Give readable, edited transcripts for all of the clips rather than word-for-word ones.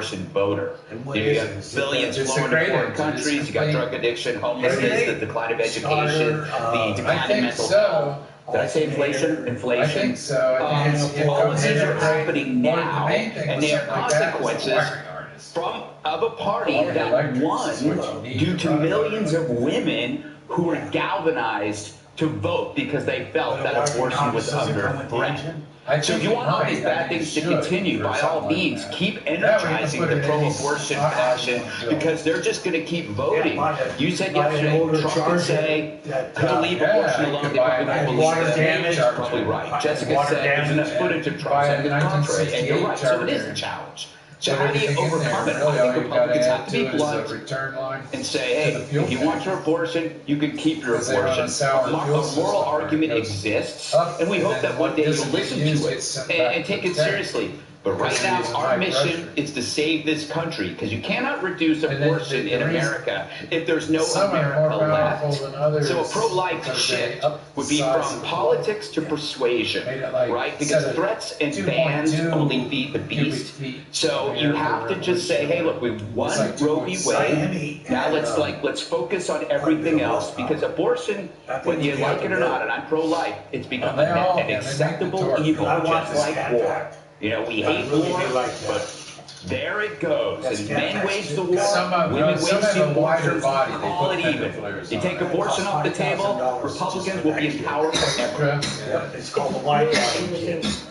voter. You got billions flowing to foreign countries, you got drug addiction, homelessness, the decline of education, the decline of mental health. Did I say inflation? Inflation. I think so. All of these are happening now, and they are consequences of a party that won due to millions of women who were galvanized to vote because they felt that abortion was under threat. So if you want all these bad things to continue, by all means, keep energizing the pro-abortion faction because they're just going to keep voting. You said yesterday, Trump could say he'll leave abortion alone. They probably won't believe that. You're probably right. Jessica said there's enough footage of Trump saying the contrary, and you're right. So it is a challenge. So how do you overcome it? I think Republicans have to be blunt and say, hey, if you want your abortion, you can keep your abortion. A moral argument exists, and we hope that one day you'll listen to it and take it seriously. But right now, our mission is to save this country, because you cannot reduce abortion in America if there's no America left. So a pro-life shift would be from politics to persuasion, right? Because threats and bans only feed the beast. So you have to just say, hey, look, we won Roe v. Wade. Now let's focus on everything else, because abortion, whether you like it or not, and I'm pro-life, it's become an acceptable evil, just like war. You know, we hate war, but there it goes. And men wage the war, women wage the abortion, call it even. You take abortion off the table, Republicans will be in power forever. It's called the white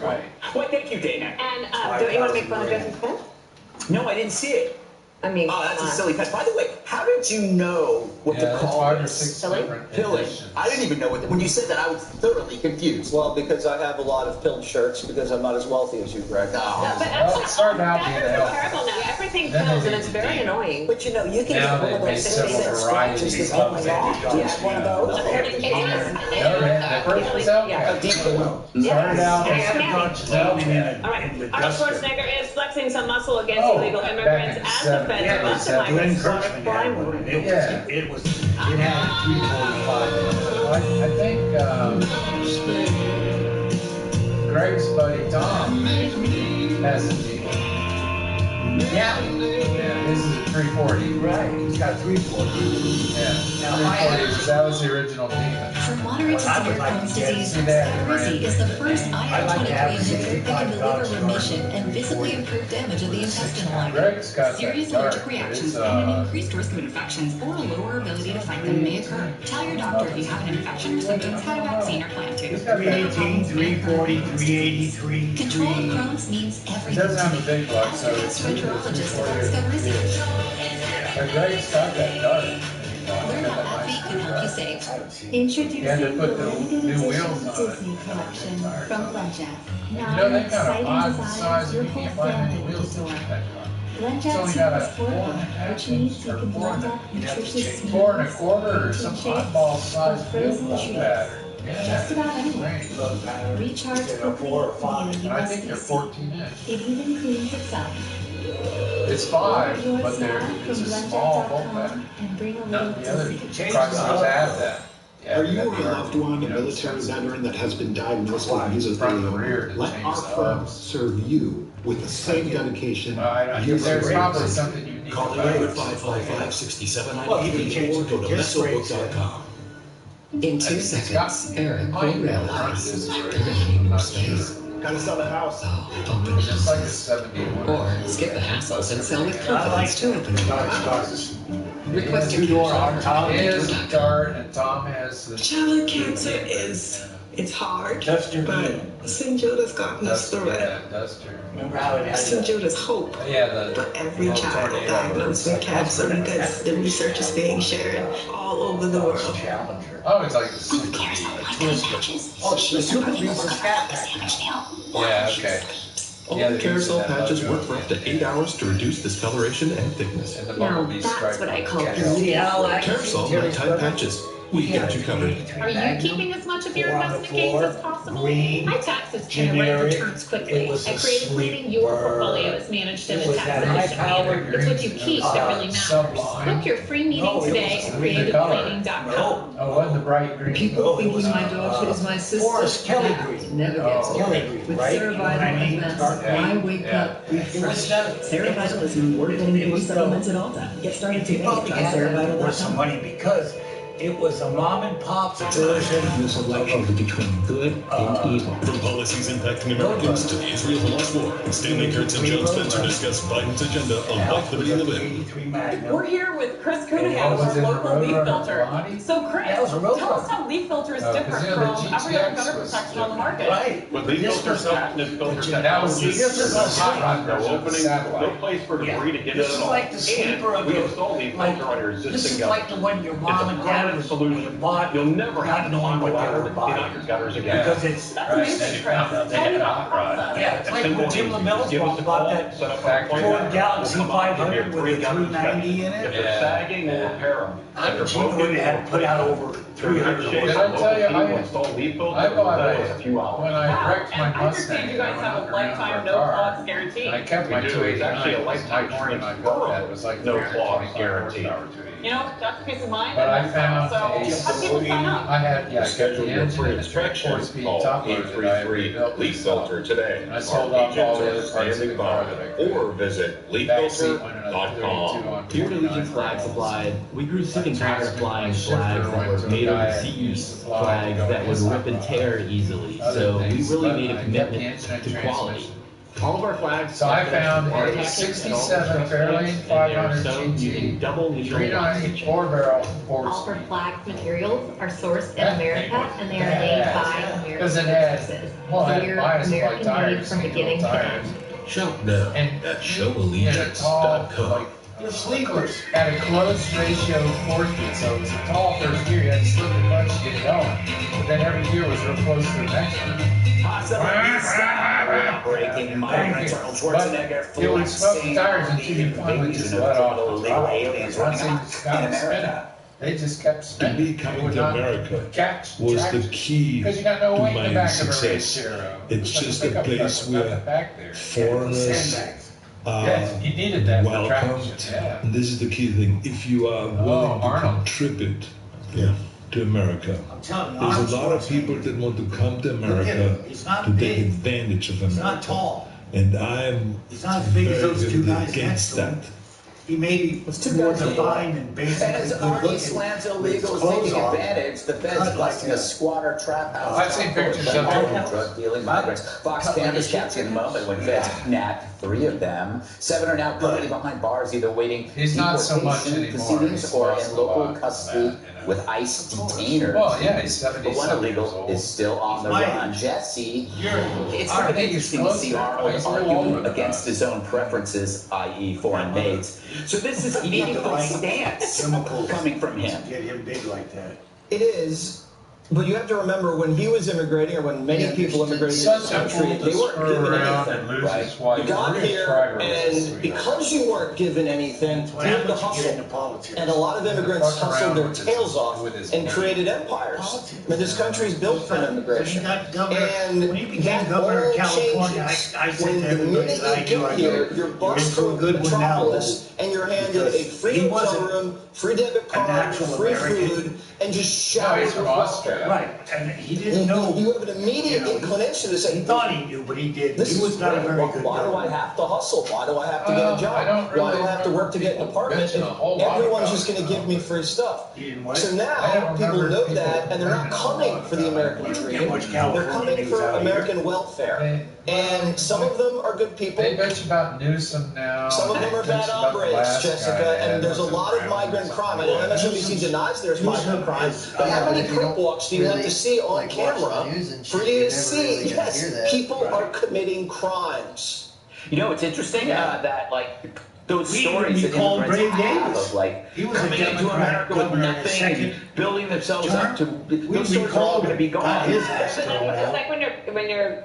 Right. Well, thank you, Dana. And don't you want to make fun of Justin's pen? No, I didn't see it. I mean, oh, that's a silly pet. By the way, how did you know what to call this? Pilling? I didn't even know what. When you said that, I was thoroughly confused. Well, because I have a lot of pilled shirts because I'm not as wealthy as you, Greg. No, but actually, that's terrible now. Everything pills, and it's very annoying. But you know, you can get one of those 6-cent scratches that go along. Do you have one of those? All right. Arnold Schwarzenegger is flexing some muscle against illegal immigrants as the feds are busting migrants for crime. It had 345. I think Greg's buddy Tom has a Jeep. Yeah. This is a 340. Right. He's got 340. Yeah. 340. That was the original Demon. For moderate to severe Crohn's disease, Skyrizi is the first IL-23 inhibitor that can deliver remission and visibly improve damage of the intestinal lining. Serious allergic reactions and an increased risk of infections or a lower ability to fight them may occur. Tell your doctor if you have an infection or symptoms, had a vaccine, or plan to. 318, 340, 383. Control of Crohn's means everything. It doesn't have a big block, so it's gastroenterologist about Skyrizi. Greg's got that dart. Learn how AbbVie can help you save. Introducing the limited new edition wheels on Disney collection from Blendjet. You Now know, they an got a odd exciting size, design you your whole can't find any family will wheels in adore. that car. Blendjet It's only got a Super Sport, which means you can blend up nutritious smoothies, 4 1/4 or some protein shakes, oddball or size frozen wheel treats. pattern. Just about anywhere. Recharge quickly via And I think they're USB-C. 14 inch. It even cleans itself. It's 5, but it's a small bulk pattern. And bring a None little of the other to trucks have that. Are you or a loved one, a military veteran that has been diagnosed with mesothelioma? Let our firm serve you with the same dedication. There's probably something unique. Call the number 555-6790 or go to mesobook.com. In 2 seconds, Eric will realize there ain't more space. Gotta sell the house. So open it Just like a up. 71. Or skip the hassles and sell with confidence to open it. Request a two-door cancel. He has a dart and Tom has the... Childhood cancer it's hard, Duster. but St. Judas got us through it. Yeah, Duster. Remember how it had St. Judas hope Yeah, for every child diagnosed with cancer, because the research is being shared all over the world. Challenger. I always like the Who super. cares how much these patches? Oh, the super useless cat Damage nail. Yeah, okay. All Yeah, the they're carousel using that patches logo. work for up to 8 hours to reduce discoloration and thickness. And the Now bumblebee that's stripe what I on call the beauty. Yeah, Carousel nighttime patches. We got you covered. Are you keeping as much of your investment gains as possible? My taxes generate generic, returns quickly. it was a I created leading sleeper. your portfolio is managed in It a was tax that efficient manner. high-powered, It's what you keep that really matters. sublime. Book your free meeting No, it today was at the green creativeplanning.com. Oh, wasn't the bright green? People thinking my daughter is my sister. Forest Kelly Green. Never Oh, gets Kelly old. Green, With right? Cerevital Advance, I wake up refreshed. Cerevital is award-winning supplements at all times. Get started today. Probably Try got Cerevital.com. worth some money because it was a mom and pop's version. This election between good and evil. From policies impacting Americans to the Israel-Hamas war, Stanley Kurtz and John Spencer discuss Biden's agenda on Life, Liberty, and Levin. We're here with Chris What Kunahan, was our it, local the leaf Roadrunner filter. Blondie? So Chris, That was a Roadrunner. tell us how leaf filter is 'cause, different yeah, the from every other GTX gutter was protection on the different. market. Right. But these This filters, was patented filter That was technology, this is a there's hot rod no version of opening, satellite. no place for debris to get in This at is all. like the sleeper of And we the- install the like, filter on your This existing is like the gutters. one your It's mom a and dad permanent was solution. bought. You'll never have to not knowing climb a what they ladder were to clean out buying. your gutters again. Because it's, That's amazing, Chris. Tell me about process. yeah, it's like when Jim LaMelle's Give us a bought call, that set up an factory appointment. Ford Galaxy We'll come out, give you a 500 with free the gutter 390 in inspection. it. If they're sagging, we'll repair them. I If mean, they're broken, they had put out over 300 shape, Did I tell you, we'll install leaf filter, I bought that a, was a few hours. when I wrecked my And I Mustang, understand you guys I have a went around lifetime my no car, clogs guarantee. and I kept my We do. 289. It's actually a It was lifetime nice when I warranty. got that. It was like No 325 clause guarantee. horsepower to it. You know, that's peace of mind. But I and found so a how do people sign up? I had, yeah, I got Schedule the your engine free and the straight inspection. 4-speed Call top loader that I had 833 rebuilt Leaf myself. Filter today. And I sold Our off all agents the are other parts of standing the car by. that I could. Or visit Backseat went another 32 leaffilter.com. on Here to Legion 29 Flag miles. Supply, we grew sick and tired of flying Shifter flags that went were to a made guy of at CE Supply flags going, that would "It's rip not and right." tear easily. Other So we things, really but made I a kept commitment the engine to and quality. transmission. All of our flags. So I found are a packaged 67 in all the Fairlane truss plates, and they are 500 sewn using GT, double needle 390 4-barrel All of our 4-speed. flag materials are sourced in That America, thing was and they are made badass. by American Because it had, businesses. well, it Clear, had bias like American made tires, from beginning to tires. end. Shop now And at tall, showallegiance.com. like, The sleepers. at a close ratio force feed, so it was a tall first gear, you had to slip the clutch to get it going. But then every gear was real close to the next one. Breaking migrants, Arnold Schwarzenegger, But it would smoke the tires until you finally just let off the illegal throttle. aliens Once running they just got in spinning, America. they just kept To spinning. me, coming to America was the key Because you got no to weight in the my back of a race success. Sierra. It's like just a pickup truck place without where the back there. foreigners Yes, you needed that for traction. welcomed. Yeah. And this is the key thing. If you are willing to Arnold. contribute to America, I'm telling you, there's Arnold a lot of Schwarzenegger. people that want to come to Look at America him. He's not to take big. advantage of He's not America. tall. And I'm He's not as big as those two very guys next against to him. that. He may be two more guys in defined and basically And as good army looking. slams with illegals clothes taking on. advantage, the feds Cut busting like a squatter trap house. I've seen pictures of it. Drug dealing migrants. Fox Cut like cameras a capturing the moment when feds nabbed 3 of them. 7 are now currently behind bars, either waiting He's not so much deportation anymore. proceedings He's or lost in a local lot from custody that, you know. with ICE detainers. Well, yeah, he's But 70 one something years illegal old. is still on the Mike, run. Jesse, it's I kind of think he's interesting to see closer. Arnold He's a little argue older than against us. his own preferences, i.e. foreign mates. So this is a meaningful stance Chemicals coming from him. Get him big like that. It is, but you have to remember when he was immigrating, or when many people immigrated to this Such a country, fool they to weren't screw given around anything. and lose Right? his wife. You got Maria here, Shriver was a and sweetheart. because you weren't given anything, That's what you had to happens when you get hustle. into politics. And a lot of immigrants Fuck hustled around their with his- tails off with his and money. created empires. I mean, this country's built from When he immigration. got governor, And when he became that governor all of California, changes I said when to the everybody minute that I you knew, get I here, go, you're "You're bussed in for a through good one now, Metropolis, and you're handed a because free he hotel wasn't room, free debit card, natural free American. food, and just No, showered he's with from welfare. Austria. Right, and he didn't know. You have an immediate You know, inclination to say, He thought he knew, but he didn't. this He is was not a great. very Why, good why do I governor. have to hustle? Why do I have to get a I job? don't Why do really I have to work to get an remember apartment? mention a whole And lot everyone's about just going to give me free stuff. He didn't what? So I now don't people remember know people that, and they're not bringing a coming lot for the about American it. dream. Much They're California coming news for out here. American welfare. And some of them are good people. They bitch about Newsom now. Some of them are They bad bitch about the hombres, last guy Jessica, they had and there's a with the lot of Brown. migrant crime. I know MSNBC denies there's migrant crime, but how many perp walks do you have to see on camera for you to see, yes, people are committing crimes? You know, it's interesting that like those We stories would that be called immigrants Brave have Davis. of like He was a coming into Democratic America with governor in his nothing second and building themselves term. up to We those stories are all recalled going to be got gone. his ass But thrown then it's out. like when you're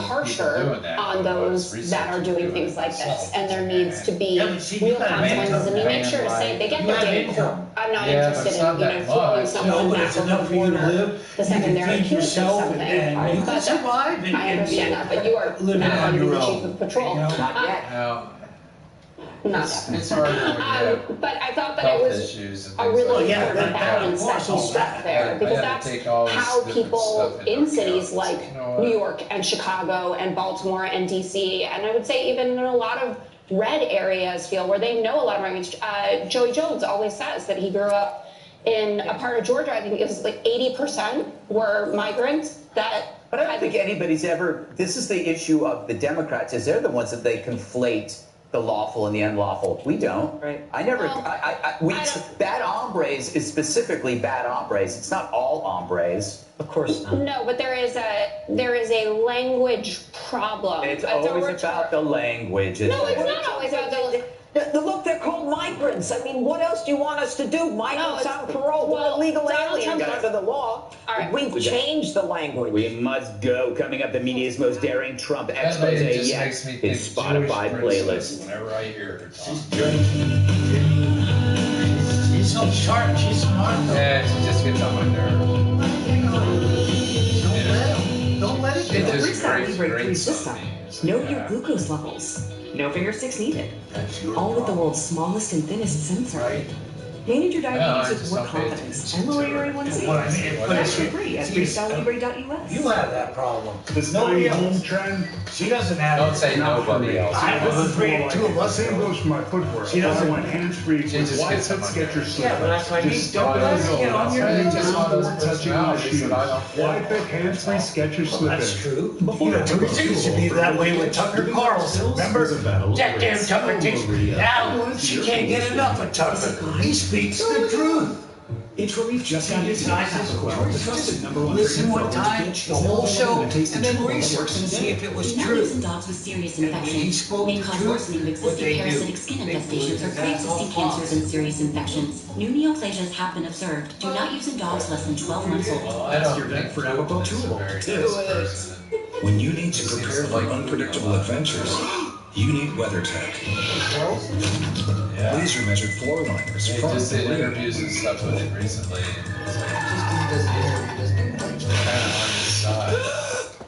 harsher on those that are doing things like this. And there needs to be real consequences. And you make sure to say, if they get their day in court, I'm not interested in, throwing someone back over the border the second they're accused of something. You can survive. I understand that, but you are not going to be the chief of patrol. Not yet. not It's harder when you have but I thought that health it was issues and a things really like that. important balance that he struck there, because that's how people in cities like New York and Chicago and Baltimore and DC, and I would say even in a lot of red areas feel, where they know a lot of migrants. Joey Jones always says that he grew up in a part of Georgia, I think it was like 80% were migrants that. But I don't think anybody's ever, this is the issue of the Democrats, is they're the ones that they conflate the lawful and the unlawful. We don't. Right. I never, bad hombres is specifically bad hombres. It's not all hombres. Of course not. No, but there is a language problem. It's always about the language. No, it's not always about the Look, they're called migrants. I mean, what else do you want us to do? Migrants on parole. We're illegal aliens under the law. All right. We've changed the language. We must go. Coming up, the media's most daring Trump expose yet. It's Spotify playlist. Whenever I hear her talk. She's so sharp. She's smart. Yeah, she just gets on my nerves. Don't let it It go. just grates on me. Know your glucose levels. No finger sticks needed. All with the world's smallest and thinnest sensor. Manage your diabetes with more confidence and lower your A1C. That's for free at freestylibre.us. You have that problem. This Nobody home else. trend. She doesn't have Don't it. say nobody else. I was afraid of two of us. Same goes for my footwear. She doesn't- I went hands-free She with just wide gets fit on my Skechers nerves. slippers. Yeah, but that's what I mean. Just Don't let let it it go. get on your It's nerves. just one of those Personalities touching my shoes. that I don't- Wide fit hands-free Skechers slippers. That's true. It used to be that way with Tucker Carlson. Remember? That damn Tucker takes. Now she can't get enough of Tucker. He speaks the truth. It's relief just on these guys. Just Listen one time, the whole show, and then research and see if it was In true. dogs and dogs with serious He infections spoke may the cause truth, worsening of what they existing do. parasitic skin They infestations or believe that's all pre-existing cancers and serious infections. New neoplasias have been observed. Do not use in dogs less than 12 months old. I don't think for Abaco Putin is a Tool. very Do nice it. person. When you need to prepare for unpredictable adventures, you need WeatherTech. Yeah. Laser measured floor liners They from just did the interviews and stuff with him recently. It's like, kind of on his side.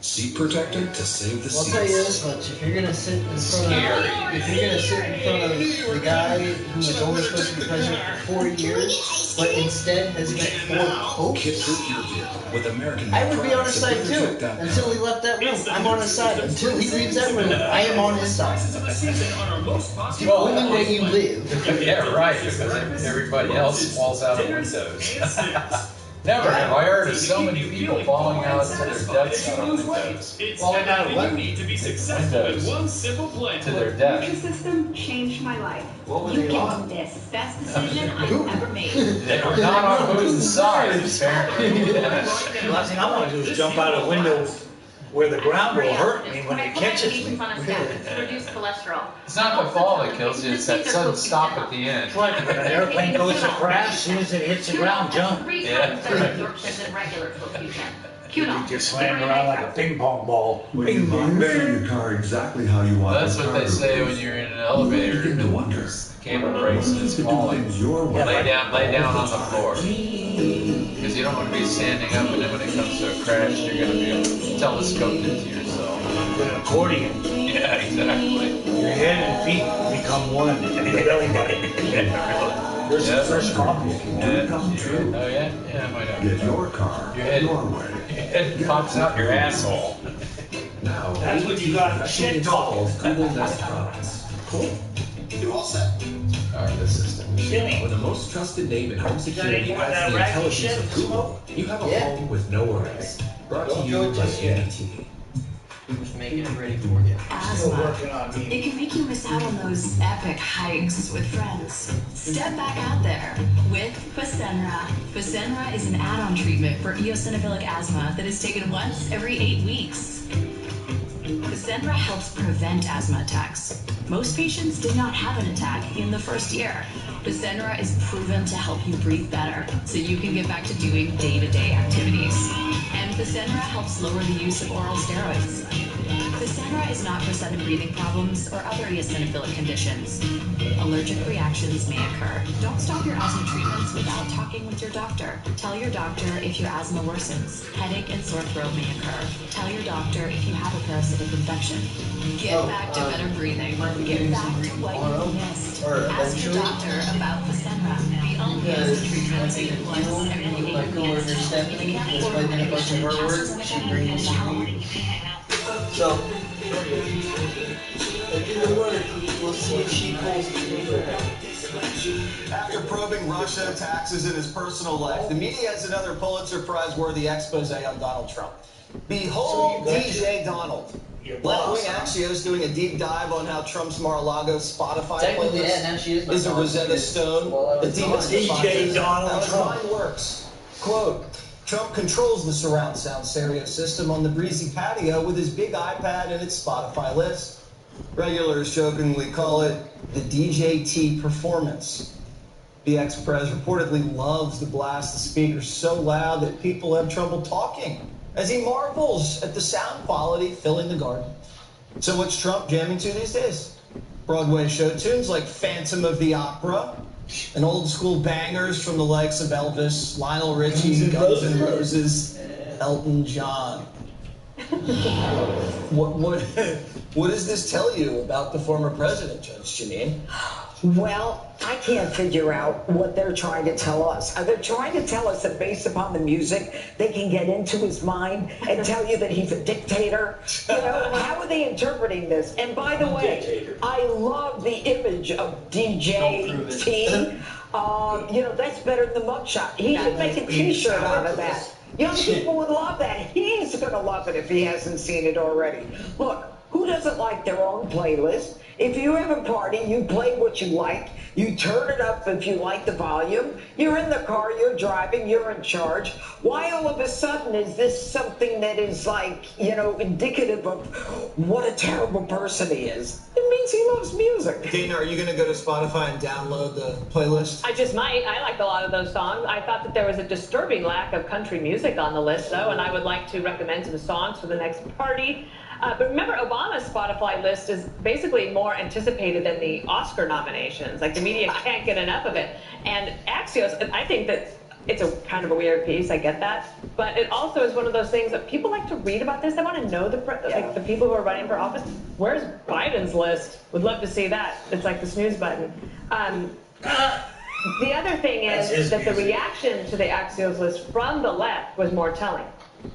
seat protected to save the I'll tell you seats. this much: if you're gonna sit in front Scary. of, if you're gonna sit in front of the guy who was only supposed to be president for 4 years, but instead has met 4 popes, Kit-proof your vehicle with American I would be on his side products too. to protect that Until he left that room, I'm on his side. Until he leaves that room, I am on his side. It's the only way you live. Yeah, right, because everybody else falls out of windows. Never have I heard of so many people falling out to their deaths out of windows. Falling out of what? Windows. To their death. The system changed my life. What were You they on? get this. Best decision I've ever made. They were not on Putin's side, apparently. The last thing I want to do is jump out a window where the ground will hurt me when it catches me. To reduce cholesterol. It's not the fall that kills you, it's that sudden stop at the end. It's like when an airplane goes to crash, as soon as it hits the ground, jump. Yeah. You just slam around like a ping pong ball. Bing, bing, bing. Your car exactly how you want. That's what they say when you're in an elevator. No wonder. The camera breaks and it's falling. Your way. Lay down on the floor. Because you don't want to be standing up, and then when it comes to a crash, you're going to be telescoped into yourself. With an accordion. Yeah, exactly. Your head and feet become one, and your belly button. There's the first copy. Oh yeah? Yeah, I might have. Get your car Your head, your way. your head pops out your asshole. Now, That's what you got. Shit talk. Google Desktops. Cool. You're all set. Alright, the system. With the most trusted name in home security Got any as the more of that intelligence shit of to Google, you have a Yeah. home with no worries. Brought to you by UDT. Just making it ready for you. Still Asthma. working on me. It can make you miss out on those epic hikes with friends. Step back out there with Fasenra. Fasenra is an add-on treatment for eosinophilic asthma that is taken once every 8 weeks. Fasenra helps prevent asthma attacks. Most patients did not have an attack in the first year. Fasenra is proven to help you breathe better, so you can get back to doing day-to-day activities. And Fasenra helps lower the use of oral steroids. Fasenra is not for sudden breathing problems or other eosinophilic conditions. Allergic reactions may occur. Don't stop your asthma treatments without talking with your doctor. Tell your doctor if your asthma worsens. Headache and sore throat may occur. Tell your doctor if you have a parasitic infection. Get back to better breathing. Get back to what you missed. Ask your doctor about Fasenra, the only asthma treatment treated once every 8 weeks. If you can't afford medication, ask So, we'll see if she calls the After probing Russia, taxes, and his personal life, the media has another Pulitzer Prize-worthy expose on Donald Trump. Behold DJ Donald. Left-wing Axios doing a deep dive on how Trump's Mar-a-Lago Spotify playlist is a Rosetta Stone. The DJ Donald Trump. How his mind works. Quote, Trump controls the surround sound stereo system on the breezy patio with his big iPad and its Spotify list. Regulars jokingly call it the DJT performance. The ex-pres reportedly loves to blast the speakers so loud that people have trouble talking, as he marvels at the sound quality filling the garden. So what's Trump jamming to these days? Broadway show tunes like Phantom of the Opera, and old school bangers from the likes of Elvis, Lionel Richie, Guns N' Roses, Elton John. What does this tell you about the former president, Judge Janine? Well, I can't figure out what they're trying to tell us. Are they trying to tell us that based upon the music, they can get into his mind and tell you that he's a dictator? You know, how are they interpreting this? And by the way, I love the image of DJ T. You know, that's better than the mugshot. He should make a t-shirt out of that. Young people would love that. He's going to love it if he hasn't seen it already. Look, who doesn't like their own playlist? If you have a party, you play what you like. You turn it up if you like the volume. You're in the car, you're driving, you're in charge. Why all of a sudden is this something that is like, you know, indicative of what a terrible person he is? It means he loves music. Dana, are you going to go to Spotify and download the playlist? I just might. I liked a lot of those songs. I thought that there was a disturbing lack of country music on the list, though, and I would like to recommend some songs for the next party. But remember, Obama's Spotify list is basically more anticipated than the Oscar nominations. Like, the media can't get enough of it. And Axios, I think that it's a kind of a weird piece, I get that. But it also is one of those things that people like to read about this. They want to know the people who are running for office. Where's Biden's list? Would love to see that. It's like the snooze button. The other thing is that the reaction to the Axios list from the left was more telling.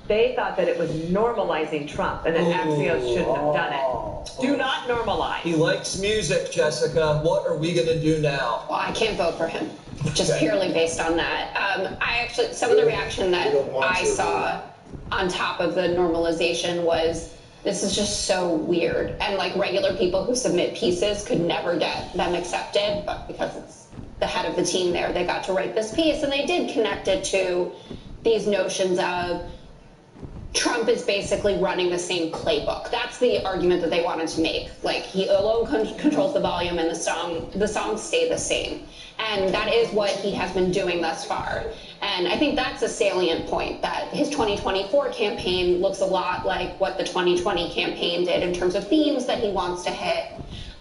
They thought that it was normalizing Trump and that Axios shouldn't have done it. Do not normalize. He likes music, Jessica. What are we going to do now? Well, I can't vote for him, just purely based on that. Some of the reaction that I saw on top of the normalization was, this is just so weird. And like regular people who submit pieces could never get them accepted, but because it's the head of the team there, they got to write this piece, and they did connect it to these notions of Trump is basically running the same playbook. That's the argument that they wanted to make. Like, he alone controls the volume, and the songs stay the same. And that is what he has been doing thus far. And I think that's a salient point, that his 2024 campaign looks a lot like what the 2020 campaign did in terms of themes that he wants to hit.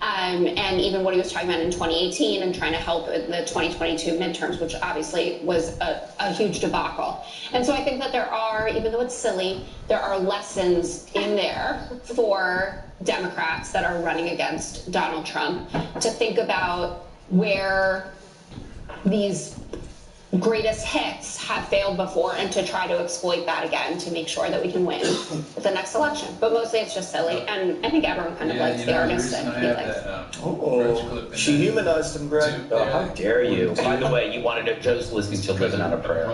And even what he was talking about in 2018 and trying to help with the 2022 midterms, which obviously was a huge debacle. And so I think that there are, even though it's silly, there are lessons in there for Democrats that are running against Donald Trump to think about where these greatest hits have failed before and to try to exploit that again to make sure that we can win at the next election. But mostly it's just silly, and I think everyone kind of likes the artist that he likes. She humanized him, Greg. Oh, how dare you. By the way, you wanted to Joe's listening to Living on a Prayer.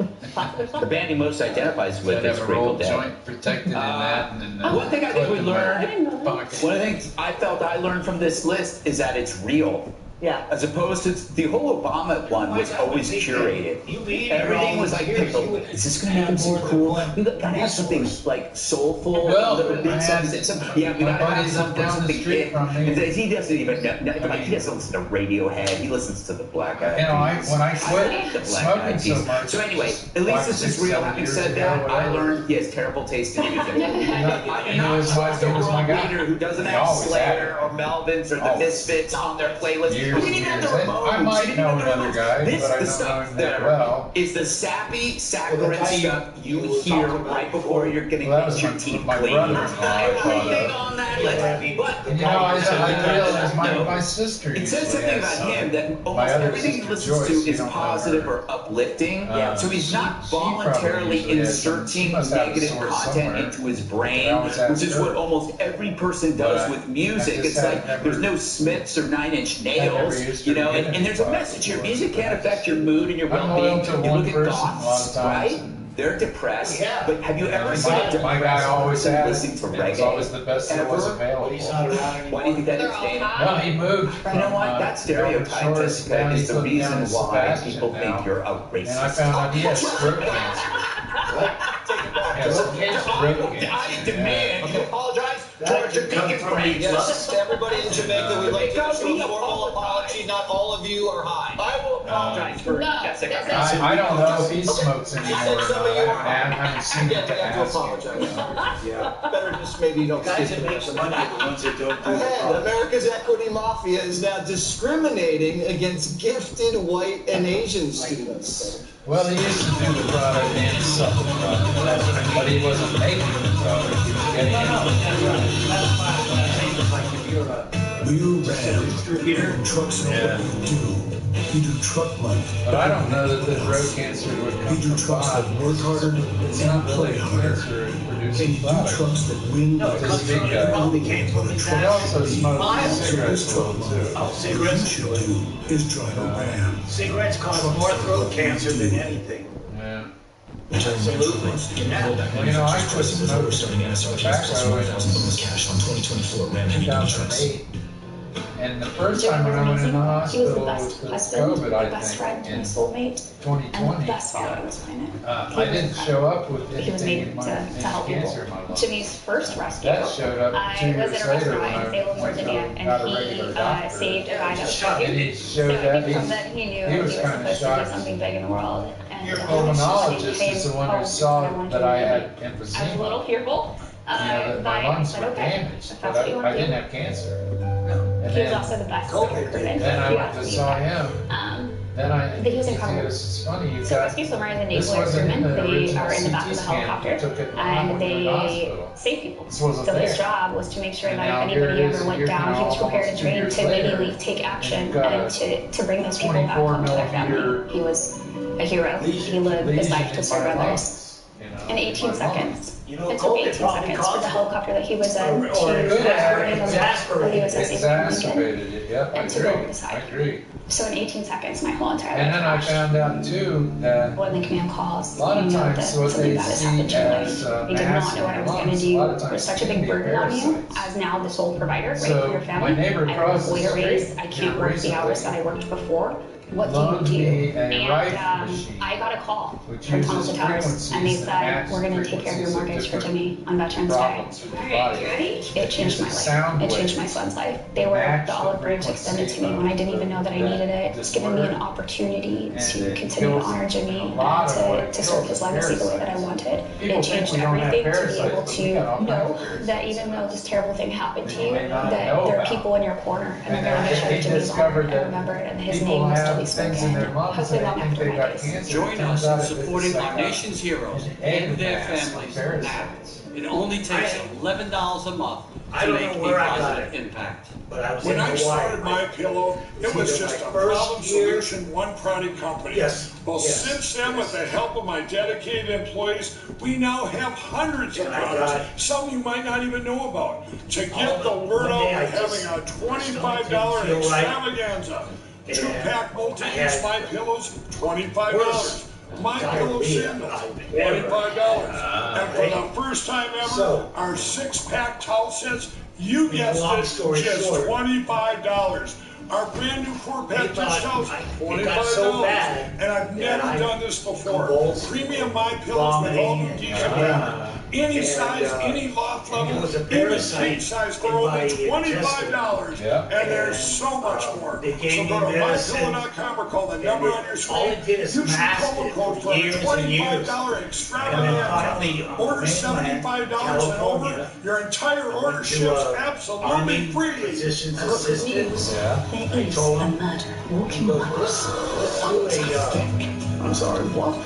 The band he most identifies with is Grateful Dead. Joint protected in that, and then one thing I think we learned, one of the things I felt I learned from this list is that it's real. Yeah. As opposed to the whole Obama one was always curated. Everything was like, is this going to make him seem cool? We got to have something like soulful, a little bit something. Yeah, we got to have something hit. He doesn't even know, like, he doesn't listen to Radiohead. He listens to the Black Eyed Peas. When I quit smoking so much. So anyway, at least this is real. Having said that, I learned he has terrible taste in music. I'm not just a world leader who doesn't have Slayer or Melvins or the Misfits on their playlist. I might know another guy, but I don't know him that well. Is the sappy, saccharine stuff you hear right before you're going to get your teeth cleaned. Everything on that list. But you know, I realized my sister. It says something about him that almost everything he listens to is positive or uplifting. So he's not voluntarily inserting negative content into his brain, which is what almost every person does with music. It's like there's no Smiths or Nine Inch Nails, you know, and there's a message here. Music can affect your mood and your well-being. You look at goths, right? They're depressed, but have you ever seen a depressed person listening to reggae? It was always the best that was available. Why do you think that is, Dana? Well, he moved. You know what? That stereotype, Jessica, is the reason why people think you're a racist. And I found out he has throat cancer. I demand you apologize towards your vegan friends. Yes, to everybody in Jamaica, we'd like to issue a formal apology. Not all of you are high. I will apologize for Jessica. I don't know if he smokes anymore or not. I haven't seen him to ask apologize. Yeah. Better just maybe you don't guys that make some money are the ones that don't do it. America's Equity Mafia is now discriminating against gifted white and Asian students. Well, he used to do the product and sell the product, but he wasn't making the product. He was getting You ran distributor trucks know what you do. You do truck money. But I don't know that the throat cancer would come. You do trucks that work harder and play harder. And you do trucks that win by this big guy. He also smokes cigarettes too. Cigarettes you do is drive a Ram. Cigarettes cause more throat cancer than anything. Yeah. Absolutely. Well, you know, I quit smoking tobacco in cash on 2024 Ram heavy duty trucks. 2008. And the first time when I went in the hospital with COVID, I think, in 2020, I didn't show up with anything in my cancer in my lungs. Jimmy's first rescue. That showed up 2 years later when I went and got a regular doctor. Saved a guy that was And he showed that he was kind of shocked. Something big in the world. Your pulmonologist is the one who saw that I had emphysema. I was a little fearful. That my lungs were damaged, but I didn't have cancer. And he was also the best recruitment. Then I went to saw him. But he was incredible. It's funny, you so Rescue Swimmer is a naval aircrewman. They are in the back of the helicopter and they save people. So his job was to make sure that if anybody ever went down, he was prepared and trained to immediately take action and to bring those people back home to their family. He was a hero. He lived his life to serve others. In 18 seconds. It took 18 seconds for the helicopter that he was in to exacerbated it. Yep, and to go over the side. I agree. So in 18 seconds, my whole entire And life then I found out too that when the command calls, a lot of times that what something they bad has see happened to your as life. You did not know what I was going to do. It was such a big burden on you as now the sole provider, right, for your family. My neighbor I have a boy to across the raise. street I can't work the hours that I worked before. What do you do? And I got a call from Thompson Towers, and they said, we're going to take care of your mortgage for Jimmy on Veterans Day. It changed my life. It changed my son's life. They were the olive branch extended to me when I didn't even know that I needed it. It's given me an opportunity to continue to honor Jimmy and to serve his legacy the way that I wanted. It changed everything to be able to know that even though this terrible thing happened to you, that there are people in your corner and they're going to make sure that Jimmy's honored and remembered and his name will still be spoken. Hopefully long after my days. Join us in supporting our nation's heroes and their families now. It only takes $11 a month to make a positive impact. When I started MyPillow, it was just a problem solution, one product company. Well, since then, with the help of my dedicated employees, we now have hundreds of products, some you might not even know about. To get the word out, we're having a $25 extravaganza. 2-pack multi-use MyPillows, $25. MyPillow sandals, $25. And for the first time ever, our 6-pack towel sets, you guessed it, just $25. Our brand new four-pack just sells it got so $45, bad and I've never done this before. Premium My Pillows with all new design. Any size, any loft level, even king size for only $25. And there's so much more. So go to MyPillow.com or call the number on your screen. Use the promo code for a $25 extravaganza. Order $75 and over. Your entire order ships absolutely free. Physician's assistants. There is a murder walking among us. I'm sorry, what?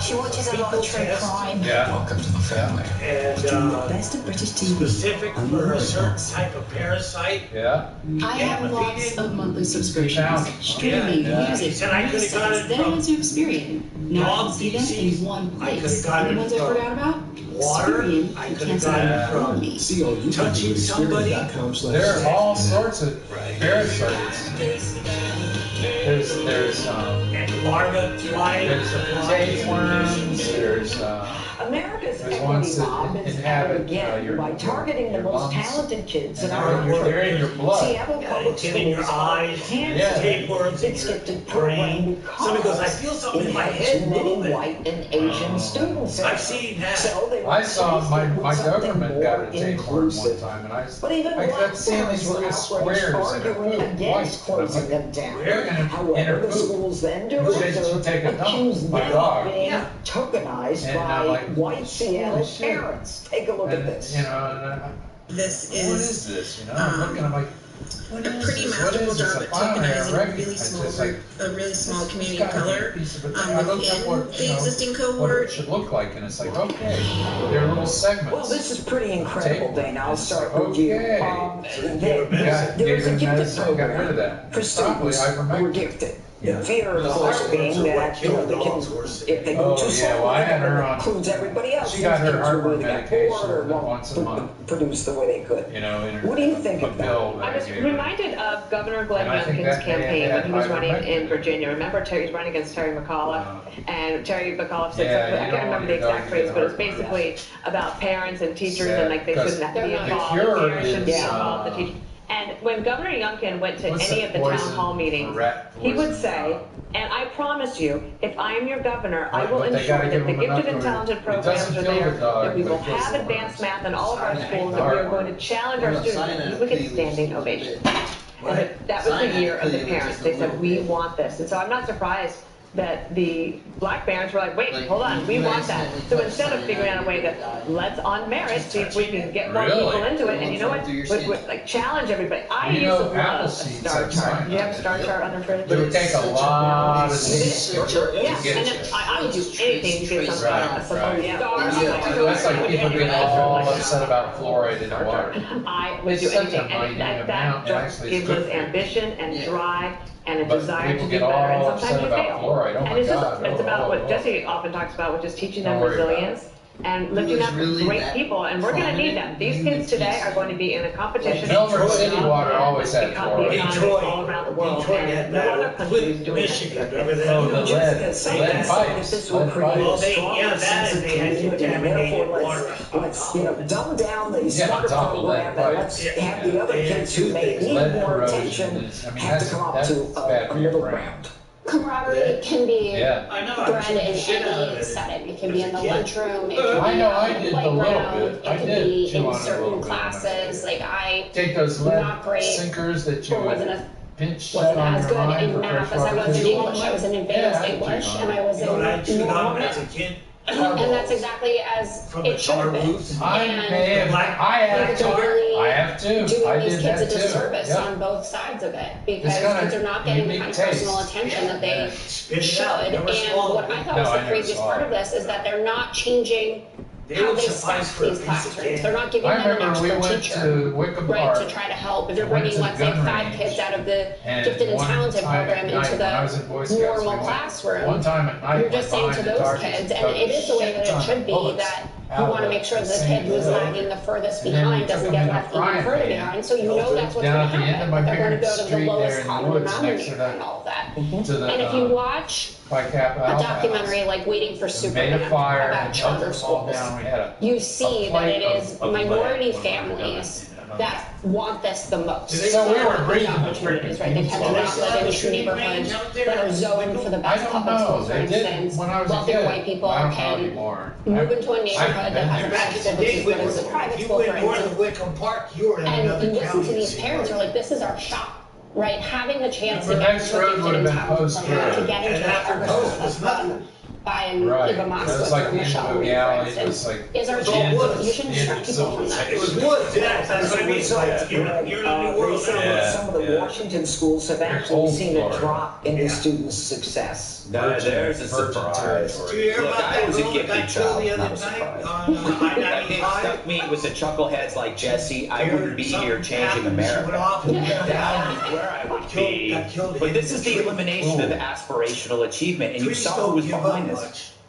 She watches a lot of true crime. Welcome to the family. And Best of British TV. specific for a certain type of parasite. I have lots of monthly subscriptions. Streaming, music, And I could've got it then from ones to Experian. Now I can see them in one I could've place. got And the it ones I from forgot about? water. Experian I can could've cancel got them it for from me. See all you touching somebody. There are all sorts of parasites. There's larva flies. there's tapeworms, there's America's There's equity ones that mob is inhabit, out again by targeting the most lungs. talented kids in And our they're in your country. blood. Seattle Public It's in your Schools eyes, can't tapeworms in it's your gifted brain. program Somebody goes, I feel something it in my had head too many moving. white and Asian students in I've it. seen that. So they I were saw my something government more got a tapeworm one inclusive. time, and But even I black kept seeing parents these were little outraged, squares in a arguing food against white. closing them down. Where in However, her the food? school's then It was just director to take a dump, accused my them dog. of being tokenized And by I'm like, white Seattle holy shit. parents. Take a look at this. You know, This what is this? You know, I'm looking, I'm like, a pretty masterful job at tokenizing a really small group, a really small community of color within the existing what cohort. it should look like, and it's like, okay, they're little segments. Well, this is pretty incredible, Dana. I'll start with you. Okay. There is a Gave them gifted medicine, got rid of program that. for students who are gifted. The fear, of course, being that they can, if they go too slow, I had her on. includes everybody else. She got These her kids who heartburn really got bored or medication won't once a month. produce the way they could. You know, in What do you think a of pill that? that I was gave her. reminded of Governor Glenn And I think Youngkin's that campaign had when he was running in ivermectin. Virginia. Remember, Terry was running against Terry McAuliffe, and Terry McAuliffe said Yeah, something, I you can't don't remember want the your dog exact to phrase, get but it was heartburn. basically about parents and teachers Sad, and like they because shouldn't have to be the involved. cure The parents shouldn't be is, involved, the teachers. And when Governor Youngkin went to What's any the of the town poison hall meetings, for rat he would poison? say, and I promise you, if I am your governor, I Right, will but they ensure gotta that give the them gifted enough and to- talented it programs doesn't are kill there, the dog, that we but will it kills have the advanced worms. math in all of our schools, and we are going to challenge our students. We get standing ovation. And that was the year of the parents. They said, we want this. And so I'm not surprised that the black parents were like, wait, hold on, we want that. So instead of figuring out a way to, let's on merit, see if we can get more people into it, and you know what, like challenge everybody. I You used know, to love a apple seeds star have chart. Do you have a science. star chart on the fridge? But it would take a lot of seeds. Yeah, and then I would do anything to get some Right, some right. stars. That's like people getting all upset about fluoride in the water. I would do It's such a anything, and minute that amount, and actually it's gives good us for you. ambition and drive and a But desire to people do get better, all and sometimes upset you about fail. fluoride. Oh And my it's just, God. it's Oh, about oh, what oh. Jesse often talks about, which is teaching them Don't worry about resilience and lifting was up really great that people, and we're gonna need them. These kids today are going to be in a competition. Melbourne City water always had Become the fluoride. economy all around the world, Detroit and had no that. other country is doing Michigan, that. remember that? Oh, the lead This pipes. will Lead create a pipes. stronger yeah, that sense and of they had community, and therefore contaminated water. let's dumb down the Yeah, smarter on top of program, lead and let's pipes. have the other kids who may need Lead more corrosion attention is- I mean, have to that's- come up that's to bad a for your middle brain. ground. Camaraderie can be Yeah. I know, bred in I'm shit out of any it. setting. It can be in the lunchroom, it I can be know, on I the did a little playground, bit. it I can did be chew in on it a little certain bit. classes. Like I Take those lead Not great. sinkers that you Or wasn't would as- pinch shut wasn't on as your good line in for math fresh as I water. was in English. I was in advanced English, and I was You know what I in chewed on normal. as a kid? And that's exactly as From the it should tar have been. roofs. I And may have, I have you're too. really I have too. doing I these did kids a that too. disservice Yep. on both sides of it because got a kids are not getting the unique kind of personal taste. attention that they Spit it should. out. Never And swallowed what it. I thought No, was I the never craziest swallowed part of this is that they're not changing They how don't they suffice staff for a these piece of classrooms. cake. They're not giving I them an remember we extra went teacher. to Wickham Right, Park. to try to help. If you're We went bringing, to let's say, gun 5 range. kids out of the And gifted and one talented time at program night into when I was in Boy Scouts, we normal went classroom, one time at night, you're just saying went to behind the those targets kids, and and it is the way that it shit should be, bullets that out you of want to the make sure the same kid who's hill. lagging the furthest And then behind we took doesn't them get in a left even frying further pan. behind, so you know that's what's Down going at to the end happen. of my They're going to parents' go to the street there lowest in the common woods next to denominator the- and all that. to the, And if you watch by Cap a documentary like Waiting for made a Superman fire about and charter melted us all schools, down. We had a you see that plate it is of minority lead. families that want this the most. So we were breeding opportunities, right? They tend to not live in neighborhoods that are zoned for the best public schools, for instance. Wealthier white people can move into a neighborhood that has a private school that's as good as a private school, for instance. And you listen to these parents who are like, this is our shot. Right, having the chance to get into a town, to get into a public by an Eva Moskowitz or Michelle Reed, for instance, is our chance. You shouldn't distract people from that. It was wood. Yeah, that's what I mean. Like, You're in a new world. Some of the Washington schools have actually seen a drop in the students' success. There's a surprise. Look, I was a gifted child, not a surprise. If it stuck me with the chuckleheads like Jesse, I wouldn't be here changing America. That is where I would be. But this is the elimination of aspirational achievement, and you saw who was behind this.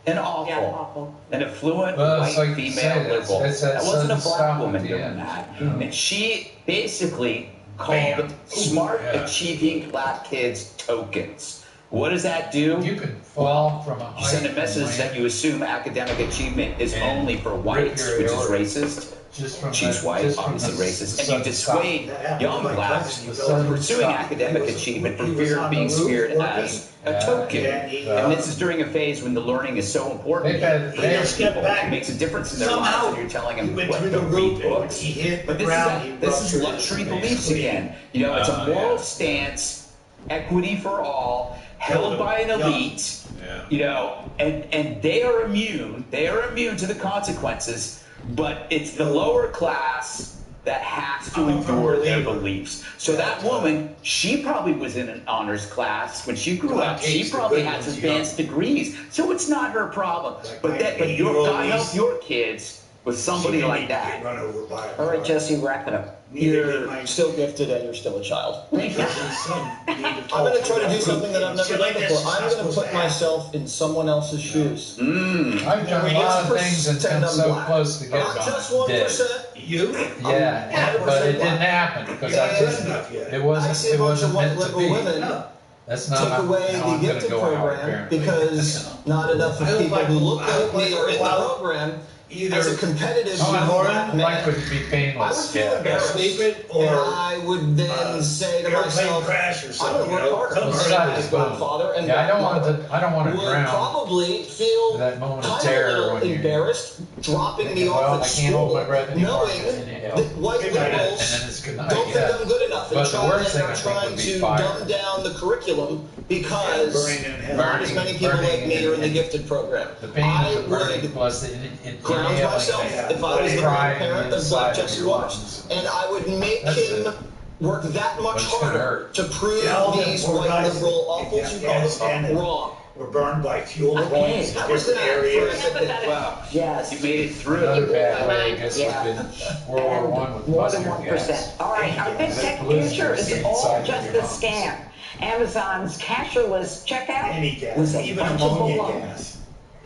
An affluent white female liberal. That wasn't a black woman doing that. And she basically called smart, achieving black kids tokens. What does that do? You can fall from a You send a message that you assume academic achievement is only for whites, which is racist. She's white, obviously racist. And you dissuade young blacks from pursuing academic achievement for fear of being smeared as a token. And this is during a phase when the learning is so important. It makes a difference in their lives when you're telling them what to read books. But this is luxury beliefs again. You know, it's a moral stance, equity for all, held by an elite, you know, and they are immune to the consequences, but it's the lower class that has to endure their beliefs. So that woman, she probably was in an honors class when she grew up. She probably has advanced degrees. So it's not her problem. But God help your kids with somebody like that. All right, Jesse, wrap it up. You're still gifted and you're still a child. I'm going to try to do something that I've never done before. I'm going to put myself in someone else's shoes. I've done a lot of things and come so close to getting just 1%. You? Yeah, but it didn't happen because it wasn't meant to be. That's not took away the gifted program because not enough of people who look like me are in the program. As a competitive life would be painless. I would then say to myself, I'm going to work harder. I don't want to drown. Probably feel that moment of terror embarrassed dropping me off at school, knowing that white liberals don't think I'm good enough and trying to dumb down the curriculum because not as many people like me are in the gifted program. I would ground myself if I was the parent of Black Jesse was, and I would make him work that much harder to prove these white liberal awfuls who call them wrong. We're burned by fuel points in different areas. Wow. Yes. You made it through. Another bad way, I guess, would be World War I with more than mustard 1%. gas. All right, our big tech future is all just a scam. Amazon's cashless checkout was a bunch of baloney.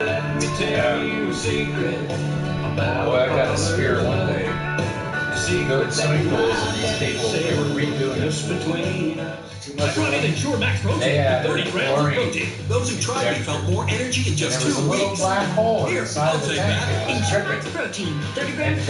Let me tell you a secret about. Boy, I got a scare one day. Go to swimming pools and these people, they were redoing this between. Try it Ensure Max Protein, 30 grams of protein. Those who tried it felt more energy in just 2 weeks. There was a little black hole inside of the tank. Ensure Max Protein, 30 grams of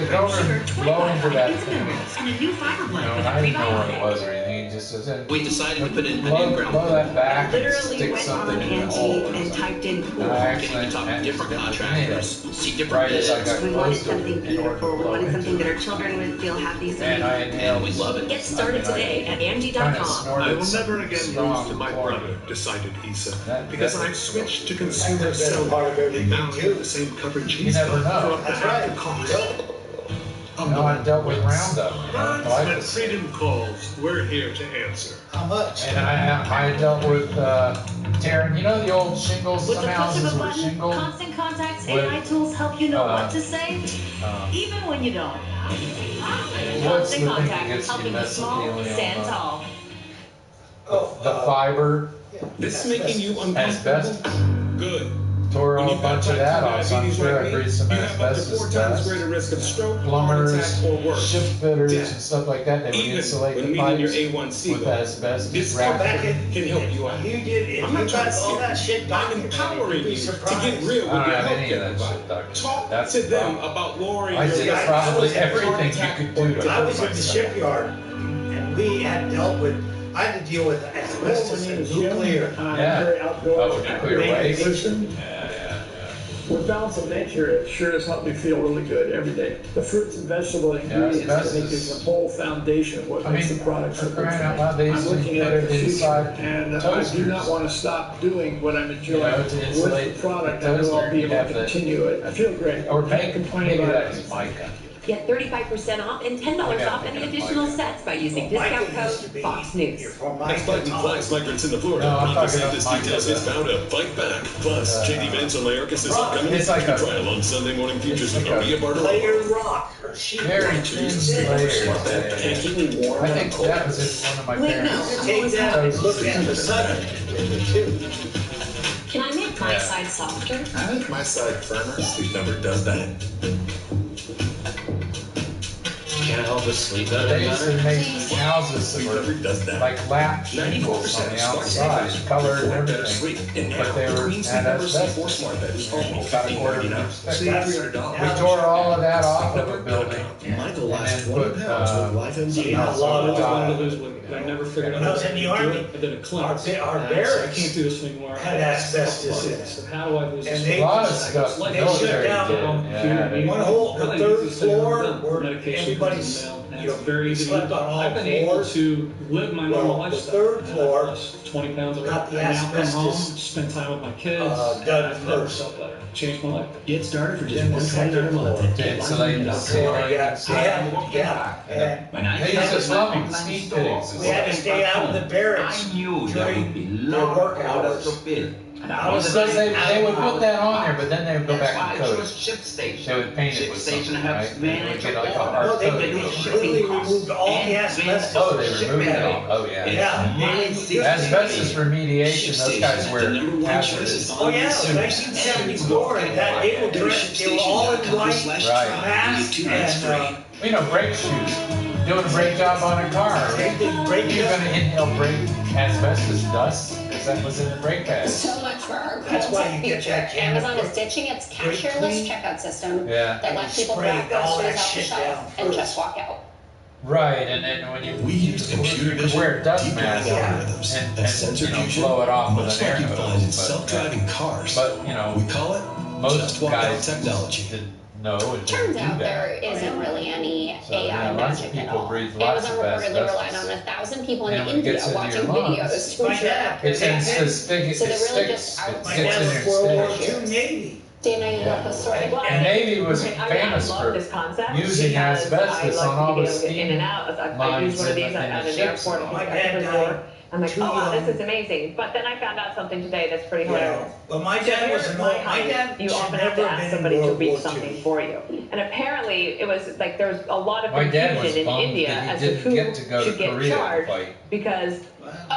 protein, blow into that thing. And a new fiber blend. I didn't know what it was or anything. It just said, We decided to put in a new ground. blow that back and Literally stick went something on in the hole. and typed in pool. Getting to talk to different contractors, see different bids. We wanted something beautiful. We wanted something that our children would feel happy. And we love it. Get started today at Angie.com. I will never again lose to my brother, decided Issa, because I've switched to consumer self-care. They now have the same coverage he's got for half the cost. No, I dealt with Roundup. When freedom calls, we're here to answer. How much? And I dealt with Taryn. You know the old shingles? With Some the push houses of a were button, shingled. Constant Contact's With, AI tools help you know what to say, even when you don't. What's the Constant thing that Contact, gets you helping the small stand tall. The fiber. This is making you uncomfortable? Good. tore When a you've got bunch of that type 2 off, so I'm diabetes sure like I me, breathed some you have up to 4 asbestos times dust. greater risk of stroke, heart Plumbers, attack, or worse. ship fitters, Death. and stuff like that, they would Even insulate when the meeting your pipes A1C with goal. asbestos This wrap. can help you out. You did it. I'm not You trying to got all scare that shit I'm documented. empowering You'd be you to surprised. get real I don't with your have any of healthcare that shit provider. documented. Talk That's to the them problem. about lowering I your did risk probably of everything heart you attack could do or to death. I was in the shipyard, and we had dealt with, I had to deal with asbestos and nuclear. Yeah. Oh, nuclear waste. With Balance of Nature, it sure has helped me feel really good every day. The fruits and vegetable ingredients that make it the whole foundation of what makes the products so good. I'm looking at it and I do not want to stop doing what I'm enjoying with the product. I know I'll be able to continue it. I feel great. Or can't complain maybe about that it. is my gun. Get 35% off and $10 off any additional sets by using discount code Fox News. Expecting flags migrants in the Florida. No, I'm Ron talking DeSantis about details his vow to fight back. Plus, JD Vance on Mayorkas' upcoming It's like a- trial on Sunday morning features with Maria Bartiromo. Layer rock. Or sheet Very rock. thin layers. And keep me warm. I think that was just one of my parents. Take that and look at the sun. Can I make my Yeah. side softer? I think my side firmer. Sleep Number does that. Can't help but sleep better. They used to make houses that Sleep Number does were that. like lap shingles on the outside, colored and everything. But they were had asbestos. About a quarter of an inch. We tore all of that off of a building Michael and lost then 20 put pounds with Life MD. a lot of I wanted to lose weight. I never figured out When I was in the Army, I did a cleanse. our I barracks can't do this anymore. had asbestos in it. So how do I lose And this they weight? A lot of stuff the Like, they military shut did. down Yeah, they- one whole, the Really third easy to stay floor on where medication everybody's, and you know, it's very easy to slept do. on all I've been able floors. to live my normal Well, the lifestyle. third floor I lost 20 pounds of weight. got the I now come home, asbestos, spend time with my kids. done I've never first. felt better. Changed my life. Get started for just Then the second $129 a month. floor. To insulate the ceiling. Yeah. And They used to plumbing steam fittings. we had to stay out of the barracks during their work hours. Well, because they would put that on there, but then they would go back and coat it. Ship station. They would paint it with something, right? They would get like a No, hard they coat. literally removed all the asbestos. Oh, they removed it all. Oh, yeah. Yeah. Asbestos remediation, those guys wear hazardous. Oh, yeah, it was 1974, and that they were dressed, they were all in white, Right. masks, and, You know, brake shoes. Doing a brake job on a car. they did brake You're shoes. gonna inhale brake asbestos dust, because that was in the brake pads. So much for our That's cool why tech you get feature. that can Amazon of is ditching its brake cashierless clean. checkout system Yeah. that lets people Spray grab all groceries that off the shit shelf down and first. just walk out. Right, and then when you We use computer you vision, wear a dust deep mask learning algorithms, and sensor you know, fusion, blow it off with much an air like you find in hose. self-driving cars. But, you know, We call it most Just Walk Out guys technology. didn't know and didn't Turns do out that. there isn't really any So, AI yeah, lots of magic at people all. breathe lots Amazon of reportedly relied asbestos. on 1,000 people in And when it India gets into watching your lungs, videos to My ensure dad- accuracy. It sticks, So it they're really sticks, just it My sticks dad in was your World War skin. II Navy. Dana, you love the story. Well, And Navy was okay, I famous love for this concept using because asbestos I like on all to be the able to get in and out. I use one of these at an ships. airport. My I dad open the died door. I'm like, too oh, wow, young. this is amazing. But then I found out something today that's pretty Yeah. hilarious. Well, my So dad here was at an my old, my house, dad you should often have never to have ask been somebody in to World read War something II. for you. And apparently it was like there was a lot of My dad was confusion in bummed India that as he to didn't who get to go to should get Korea to charged fight. because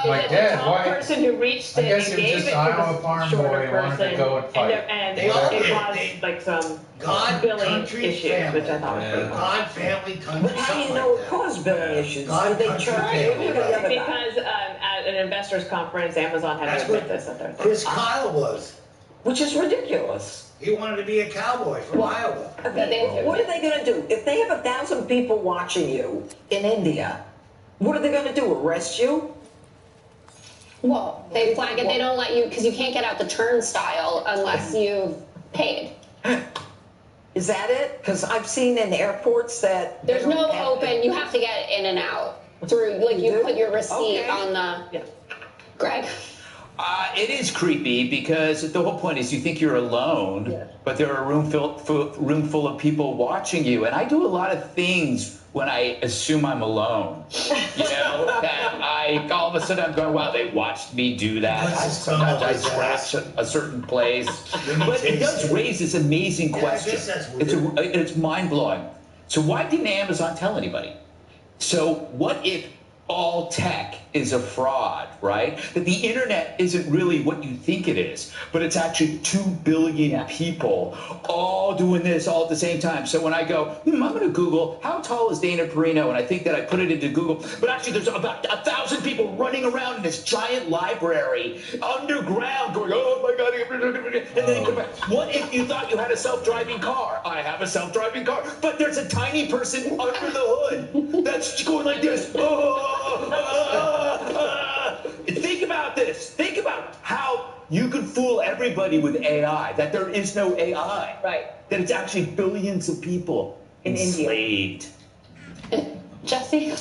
My is it dad, the top why- person who reached I it guess and he was gave just it an to Iowa the farm shorter boy who wanted to person, go and fight. and They all it did. caused They- like some God, billing country, issues, family. which I thought was pretty funny. God, family, country, But how do you something know like it that. caused billing issues? God, Did they country, charge family, you or the right. other guy? Because at an investors conference, Amazon had That's to admit what this at their thing. Chris Kyle was. Which is ridiculous. He wanted to be a cowboy from Iowa. I mean, what are they going to do? If they have 1,000 people watching you in India, what are they going to do? Arrest you? Well, they flag it. They don't let you because you can't get out the turnstile unless you've paid. Is that it? Because I've seen in airports that There's no open. You have to get in and out through. Like you put your receipt on the. Greg. It is creepy because the whole point is you think you're alone, but there are a room full of people watching you. And I do a lot of things when I assume I'm alone. You know, that all of a sudden I'm going, wow, they watched me do that. Sometimes I scratch a certain place. But it does raise this amazing question. It's mind-blowing. So why didn't Amazon tell anybody? So what if all tech is a fraud, right? That the internet isn't really what you think it is, but it's actually 2 billion people all doing this all at the same time. So when I go, I'm going to Google, how tall is Dana Perino? And I think that I put it into Google, but actually there's about 1,000 people running around in this giant library underground going, oh my God, and then you come back. What if you thought you had a self-driving car? I have a self-driving car, but there's a tiny person under the hood that's going like this. Think about this. Think about how you could fool everybody with AI, that there is no AI. Right. That it's actually billions of people in enslaved. Jesse?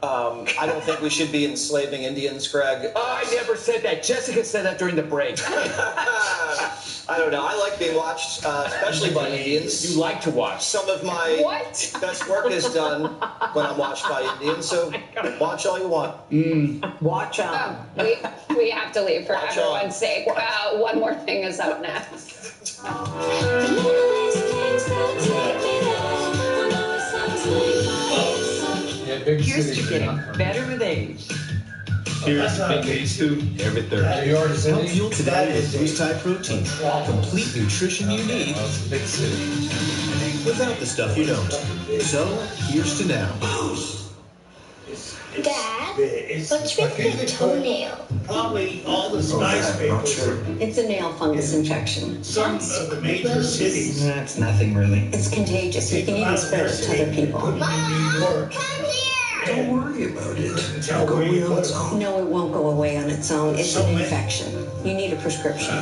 I don't think we should be enslaving Indians, Greg. I never said that. Jessica said that during the break. I don't know. I like being watched, especially by Indians. You like to watch. Some of my best work is done when I'm watched by Indians, so watch all you want. Watch on. We have to leave for Watch everyone's sake. One more thing is up next. Yeah, big Here's cities to are getting not for me. better with age. Here's big A's food every Thursday. New York Help City. fuel today with Boost High Protein. Complete nutrition you need Well, it's a big city. without the stuff you don't. So, here's to now. Dad, what's wrong with the toenail? Probably all the skyscrapers, It's a nail fungus infection. some of the major cities. That's nothing really. It's contagious. You can even spread it to other people. Could be New York. Don't worry about it. Tell Go where away you on put its it. own. No, it won't go away on its own. It's an infection. You need a prescription.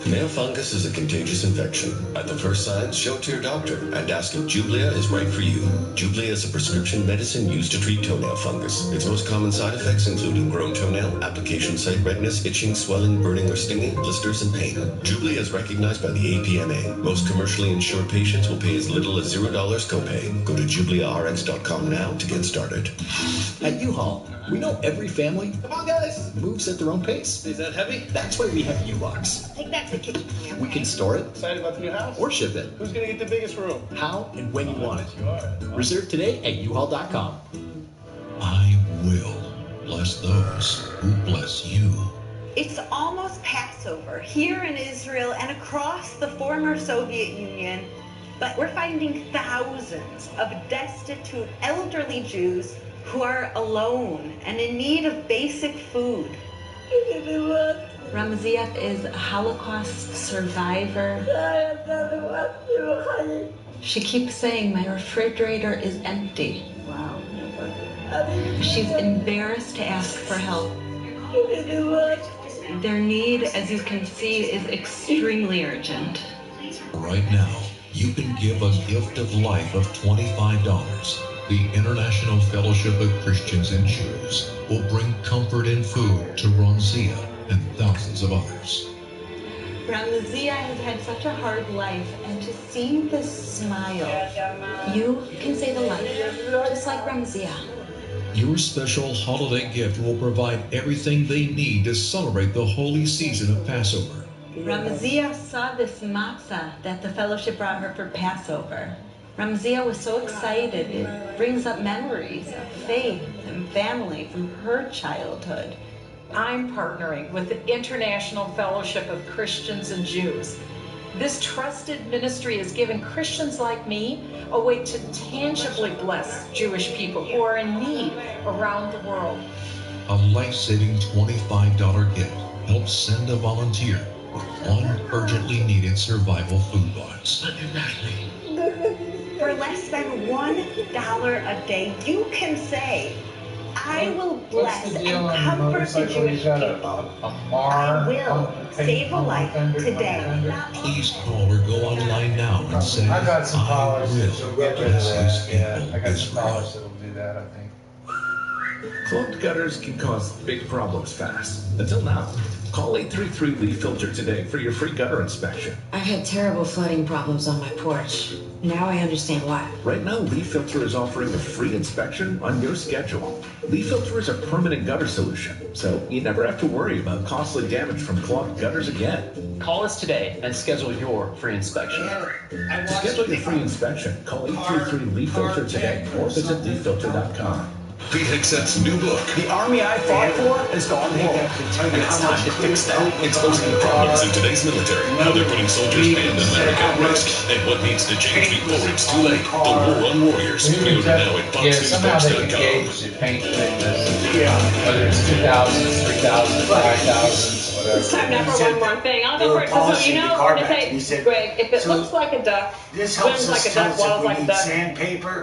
Nail fungus is a contagious infection. At the first signs, show it to your doctor and ask if Jublia is right for you. Jublia is a prescription medicine used to treat toenail fungus. Its most common side effects including grown toenail, application site redness, itching, swelling, burning or stinging, blisters, and pain. Jublia is recognized by the APMA. Most commercially insured patients will pay as little as $0 copay. Go to JubliaRx.com now to get started. At U-Haul, we know every family, come on guys, moves at their own pace. Is that heavy? That's why we have U-Box. Take that to the kitchen. We can store it Excited about the new house? or ship it, Who's gonna get the biggest room? how and when you want it. Reserve today at uhaul.com. I will bless those who bless you. It's almost Passover here in Israel and across the former Soviet Union, but we're finding thousands of destitute elderly Jews who are alone and in need of basic food. Ramziat is a Holocaust survivor. She keeps saying, my refrigerator is empty. Wow. She's embarrassed to ask for help. Their need, as you can see, is extremely urgent. Right now, you can give a gift of life of $25. The International Fellowship of Christians and Jews will bring comfort and food to Ronzia and thousands of others. Ramziah has had such a hard life, and to see this smile, you can save a life, just like Ramziah. Your special holiday gift will provide everything they need to celebrate the holy season of Passover. Ramziah saw this matzah that the fellowship brought her for Passover. Ramziah was so excited. It brings up memories of faith and family from her childhood. I'm partnering with the International Fellowship of Christians and Jews. This trusted ministry is giving Christians like me a way to tangibly bless Jewish people who are in need around the world. A life-saving $25 gift helps send a volunteer with one urgently needed survival food box. For less than $1 a day, you can say, I will bless and comfort the Jewish people. I will save a life today. Please call or go online now and say, I've got some policies will that'll get rid of bless that. these Yeah, people I got as some well. policies that'll do that, I think. Clogged gutters can cause big problems fast. Until now. Call 833 Leaf Filter today for your free gutter inspection. I've had terrible flooding problems on my porch. Now I understand why. Right now, Leaf Filter is offering a free inspection on your schedule. Leaf Filter is a permanent gutter solution, so you never have to worry about costly damage from clogged gutters again. Call us today and schedule your free inspection. To schedule your free inspection, call 833 Leaf Filter today or visit leaffilter.com. Pete Hexet's new book. The army I fought for has gone home. And it's time to fix that. Exposing the problems in today's military, how they're putting soldiers and America at risk, and what needs to change before it's too late. The War on Warriors. Pre-order now at somehow they can BoxNewsBooks.com. gauge the paint thickness. Whether it's 2,000s, 3,000s, 5,000s, whatever. It's time now for one more thing. I'll go first. So, you know, they say, Greg, if it looks like a duck, swims like a duck, waddles like a duck,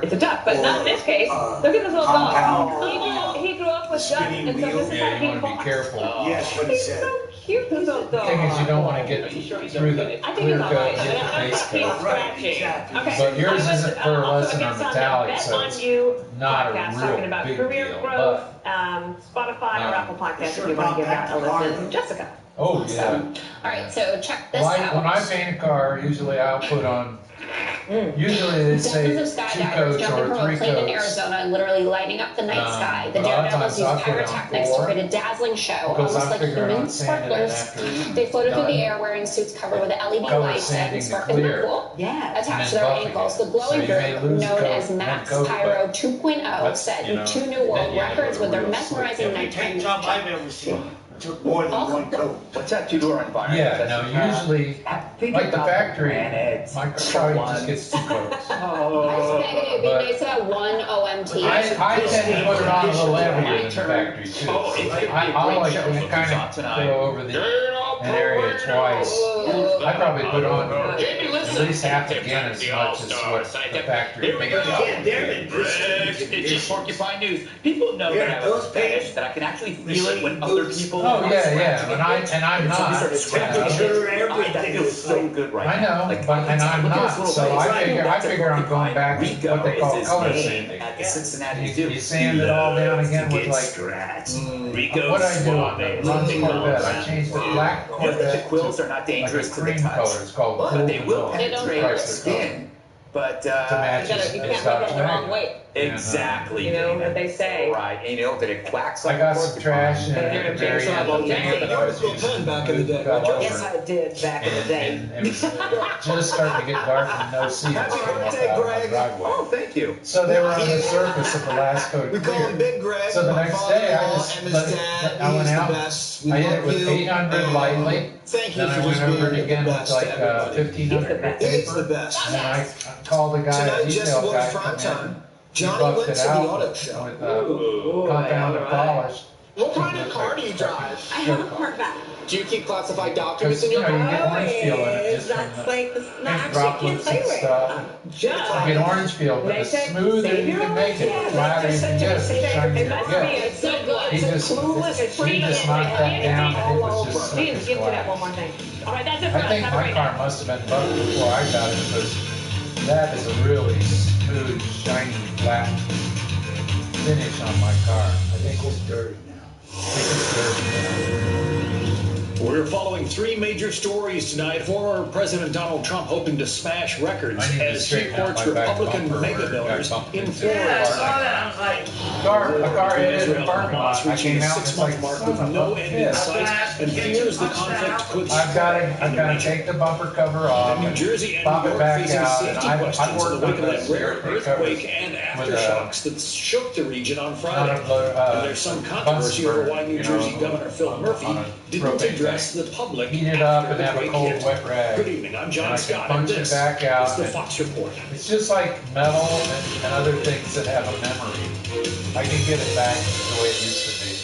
it's a duck. But not in this case. Look at this little dog. He grew up with ducks, and so this is how he You want to be careful. Yes, what he He's said. so cute, this little The dog. thing is, you don't want to get through the I think clear it's all coat right. and get the base He's coat. scratching. Okay. But yours I was, isn't pearlescent or up metallic, against so on it's you not a podcast real talking about big career deal, growth, Spotify or Apple Podcasts if you want to give that a listen. Jessica. Oh, yeah. All right, so check this Well, out. when I paint a car, usually I'll put on, usually they say Dozens of 2 skydivers coats jumping or from 3 a plane in coats. Arizona and literally lighting up the night sky. The but a lot of daredevils times used I'll put on pyrotechnics to 4, create a dazzling show, because almost I'm like figuring human on sanding it sparklers. after They floated through the done. air wearing suits covered with LED Color lights sanding and to sparkling clear. cool. Yeah. Attached to And their then ankles, the buffing. glowing So you may group, lose known coat, as one Max coat, Pyro but 2.0, that's, set you know, two new world then you have records a with their real mesmerizing Every nighttime paint job I've ever seen took more than one coat. What's that two-door environment? Yeah, no, usually, like the factory, my car probably just gets 2 coats. I think it'd be But- nice to have one OMT. I tend to put it on a little heavier than the factory too. I'll like kind of go over an area twice. I probably put on at least half again as much as what the factory paint job. It's just Porcupine News. People know that I have a fetish, that I can actually feel it when other people. Oh yeah, and I'm not. That feels so good right I now. know, and I'm not. So I figure I'm going back to what they call color sanding. At the Cincinnati You sand it all down again with like what I do on the Runs Corvette. I changed the black Corvette The quills are not to dangerous like to a the cream touch. color. It's called But cool they will control. penetrate your Chrysler skin. But to match You his can't rub Dodge it the wrong Wagon. way. Exactly. You know what they say. Right. And you know that it quacks I like got a some trash in porcupine. it at the very end of the tank that I was using. back in the day. Yes, I did back in the day. And it was just starting to get dark and no seats came up out of my driveway. Oh, thank you. So they were on the surface of the last coat We call him clear. Big Greg. So the my next day I father-in-law just and his let dad. I went He's out. the best. We I hit it love with you. 800 lightly. Thank you Then for I just went being over it the again with best like to everybody. 1500 with He's the paper. best. And then I called the guy, Tonight, the just detail one guy, prime come in. time. He Johnny buffed went it to the out auto show. with compound and polish. What kind of car do you drive? I have a Corvette. Do you keep classified Because, you know, you get orange peel in it just from That's the like the paint actually can't droplets say and right. stuff. You get orange peel, but the smoother you can make it, the flatter you can get it, the shinier you get. It's so good. He just knocked that down and it was just Please surface get to that glass. one more thing. All right, that's it for I us. think Have a my great car night. must have been buffed before I got it because that is a really smooth, shiny, flat finish on my car. I think it's dirty now. I think it's dirty now. We're following 3 major stories tonight. Former President Donald Trump hoping to smash records I need to as he straighten out courts my back Republican bumper mega where it donors got bumped in into. Florida. Yeah, I saw that. I was like, a car hit in the parking lot. I came out and it's like, 6-month mark son with of no a end in bitch. sight, and fears the conflict could I've got to take the bumper cover off New and Jersey and pop New it York back facing out. safety And questions I in worked the wake on of that the rare earthquake covers earthquake and with aftershocks that shook the region on Friday. a And there's some controversy over why New Jersey Governor Phil Murphy didn't address the public heat it up and have a after the cold quake hit. wet rag. Good evening, I'm And John I can Scott, and punch it this back out is the and Fox Report. It's just like metal and other things that have a memory. I can get it back the way it used to be.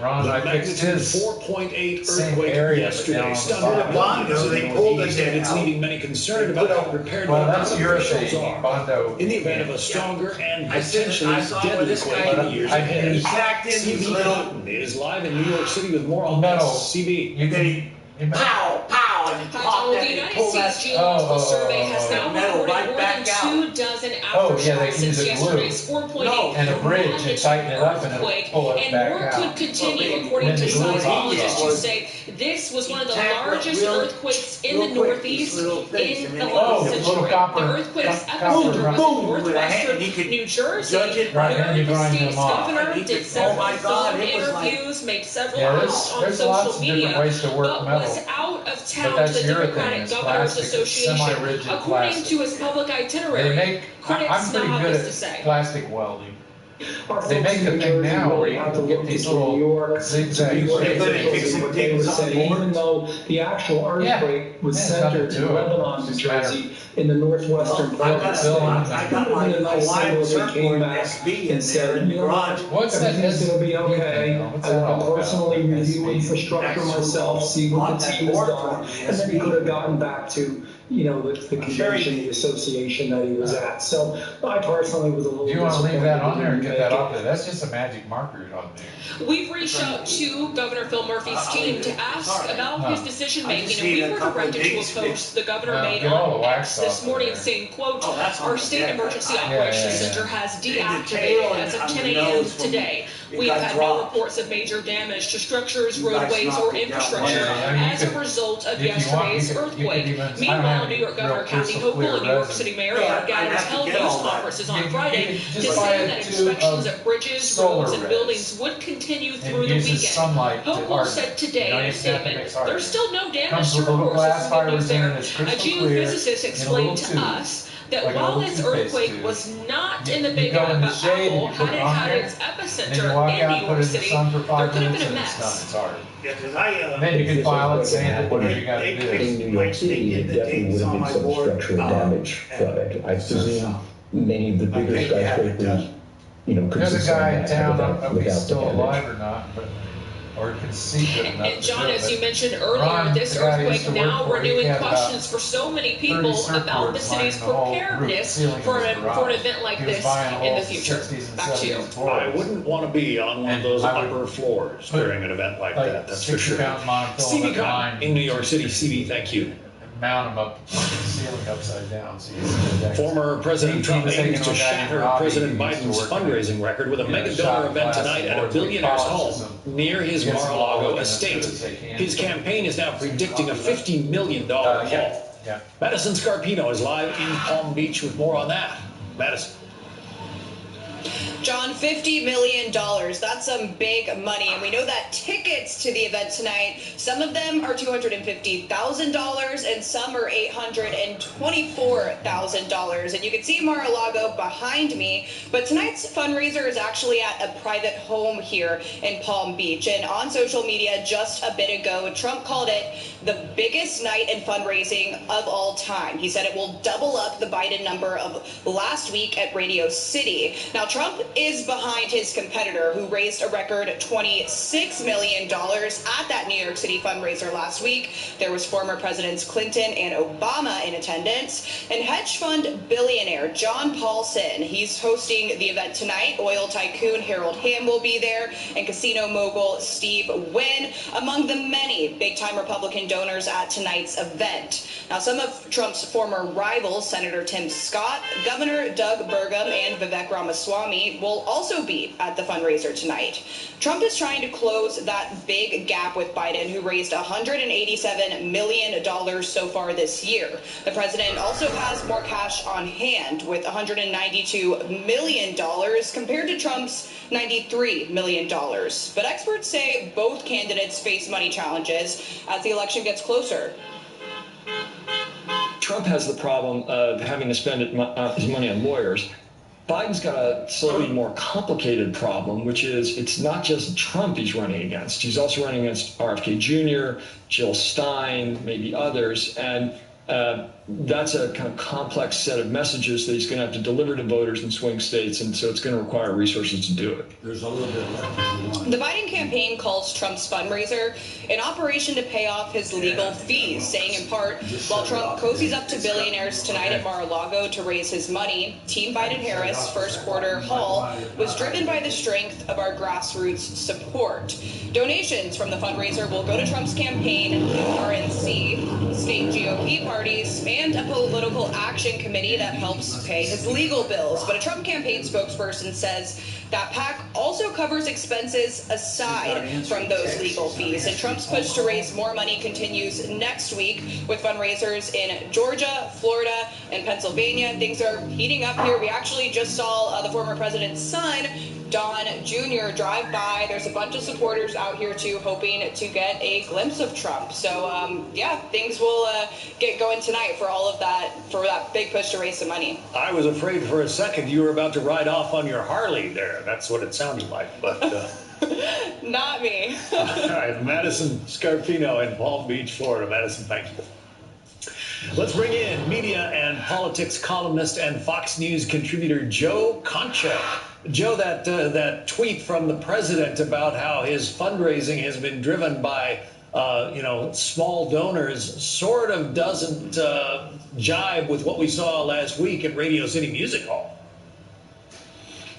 Ron, The I fixed his 4.8 same earthquake area, but yesterday down on the stunned bottom. Bondo. They pulled it and it's down. leaving many concerned about how prepared Well, local that's your officials thing, are Bondo. in the event of a stronger and I said- potentially I saw deadly this quake guy- in the years I ahead. used- Packed in these CB little- Cotton is live in New York City with more on Metal. this. CB. You can Pow, pow, and pop that and pull that Geological Survey has now metal reported right more back than out. 2 dozen Oh, yeah, they aftershocks can use since a glue. yesterday's 4.8 and a bridge and tighten it up and it'll earthquake, pull it and back more out. could continue, according Then to the glue seismologists who pops say this was one of the Tap largest real- earthquakes in real the quick, Northeast these little things, in and the then- last Oh, century. little copper- The earthquake's copper epicenter rock. was in Boom, with a hand, northwestern and he could New Jersey. judge it right, Where and you the grind state's them off. governor And he did could- several oh my God, phone it was like- interviews, made several Yeah, posts on there's lots social of different media, ways to work but metal. was out of town But to that's the your thing, Democratic it's Governors plastic, it's Association. semi-rigid According plastic. to his public They itinerary, make, critics I'm now pretty have good this to at say. plastic welding. They make a thing now where you have to get these little zigzag shapes. Even though the actual earthquake was centered in Lebanon, New Jersey, in the northwestern part of the state, I got my Hawaiian circle and said, what's that? Everything's going to be okay. I want to personally review infrastructure myself, see what the team has done, and then he could have gotten back to, the convention, the association that he was at. So I personally was a little. Do you want to leave that on there and get that off there? That's just a magic marker on there. We've reached out to Governor Phil Murphy's team to ask about his decision making, and we were directed to a post the governor made on X this morning saying, quote, our state emergency operations center has deactivated as of 10 a.m. today. We've had no reports of major damage to structures, roadways, or infrastructure as a result of yesterday's earthquake. Meanwhile, New York Governor Kathy Hochul and New York City Mayor Eric Adams held news conferences on Friday to say that inspections of bridges, roads, and buildings would continue through the weekend. Hochul said today in a statement, there's still no damage to report. A geophysicist explained to us that while this earthquake was not in the Big Apple, had it had its epicenter in New York City, there could have been a mess. Then you can file it saying that whatever you got to do. In New York City, there definitely would have been some structural damage from it. I presume many of the bigger skyscrapers, could There's a guy in town, I don't know if he's without still the alive or not, or conceived enough. And John, as you mentioned earlier, this earthquake now renewing questions for so many people about the city's preparedness for an event like this in the future. Back to you. I wouldn't want to be on one of those upper floors during an event like that, that's for sure. Stevie Cotton in New York City. Stevie, thank you. Mount them up, ceiling upside down. So you see Former President Trump aims to shatter President Biden's fundraising record with a mega donor event tonight at a billionaire's home near his Mar-a-Lago estate. His campaign is now predicting a $50 million haul. Madison Scarpino is live in Palm Beach with more on that. Madison. John, $50 million. That's some big money. And we know that tickets to the event tonight, some of them are $250,000 and some are $824,000. And you can see Mar-a-Lago behind me. But tonight's fundraiser is actually at a private home here in Palm Beach. And on social media just a bit ago, Trump called it the biggest night in fundraising of all time. He said it will double up the Biden number of last week at Radio City. Now, Trump is behind his competitor, who raised a record $26 million at that New York City fundraiser last week. There was former Presidents Clinton and Obama in attendance. And hedge fund billionaire John Paulson, he's hosting the event tonight. Oil tycoon Harold Hamm will be there, and casino mogul Steve Wynn, among the many big-time Republican donors at tonight's event. Now, some of Trump's former rivals, Senator Tim Scott, Governor Doug Burgum, and Vivek Ramaswamy, will also be at the fundraiser tonight. Trump is trying to close that big gap with Biden, who raised $187 million so far this year. The president also has more cash on hand, with $192 million compared to Trump's $93 million. But experts say both candidates face money challenges as the election gets closer. Trump has the problem of having to spend his money on lawyers. Biden's got a slightly more complicated problem, which is it's not just Trump he's running against. He's also running against RFK Jr., Jill Stein, maybe others. And that's a kind of complex set of messages that he's going to have to deliver to voters in swing states, and so it's going to require resources to do it. There's a little bit left. The Biden campaign calls Trump's fundraiser an operation to pay off his legal fees, saying in part, while Trump cozies up to billionaires tonight at Mar-a-Lago to raise his money, Team Biden-Harris first quarter haul was driven by the strength of our grassroots support. Donations from the fundraiser will go to Trump's campaign, RNC, state GOP parties, and a political action committee that helps pay his legal bills. But a Trump campaign spokesperson says that PAC also covers expenses aside from those legal fees. And Trump's push to raise more money continues next week with fundraisers in Georgia, Florida, and Pennsylvania. Things are heating up here. We actually just saw the former president's son Don Jr. drive by. There's a bunch of supporters out here too, hoping to get a glimpse of Trump. So yeah, things will get going tonight for all of that, for that big push to raise some money. I was afraid for a second you were about to ride off on your Harley there. That's what it sounded like, but not me. All right, Madison Scarpino in Palm Beach, Florida. Madison, thank you. Let's bring in media and politics columnist and Fox News contributor Joe Concha. Joe, that tweet from the president about how his fundraising has been driven by small donors sort of doesn't jibe with what we saw last week at Radio City Music Hall.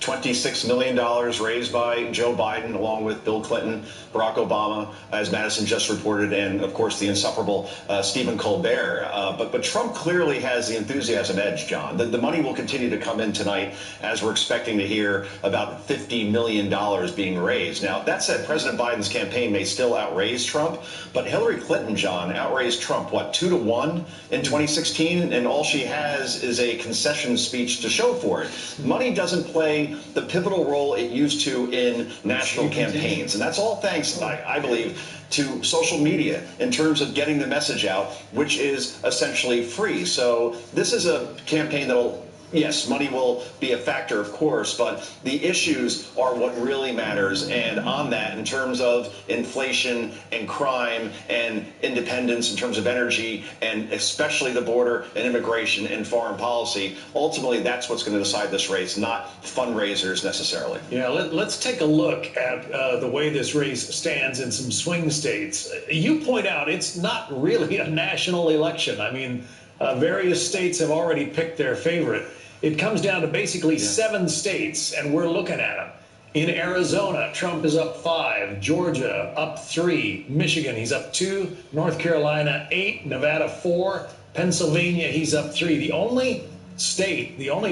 $26 million raised by Joe Biden, along with Bill Clinton, Barack Obama, as Madison just reported, and, of course, the insufferable Stephen Colbert. But Trump clearly has the enthusiasm edge, John. The money will continue to come in tonight, as we're expecting to hear about $50 million being raised. Now, that said, President Biden's campaign may still outraise Trump, but Hillary Clinton, John, outraised Trump, 2-1 in 2016? And all she has is a concession speech to show for it. Money doesn't play the pivotal role it used to in national campaigns. And that's all thanks, I believe, to social media in terms of getting the message out, which is essentially free. So this is a campaign that'll, yes, money will be a factor, of course, but the issues are what really matters. And on that, in terms of inflation and crime and independence, in terms of energy, and especially the border and immigration and foreign policy, ultimately that's what's going to decide this race, not fundraisers necessarily. Yeah, let's take a look at the way this race stands in some swing states. You point out it's not really a national election. I mean, various states have already picked their favorite. It comes down to basically 7 states, and we're looking at them. In Arizona, Trump is up 5, Georgia up 3, Michigan, he's up 2, North Carolina 8, Nevada 4, Pennsylvania, he's up 3. The only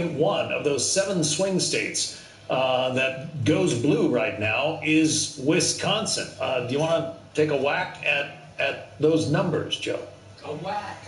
one of those 7 swing states that goes blue right now is Wisconsin. Do you want to take a whack at those numbers, Joe?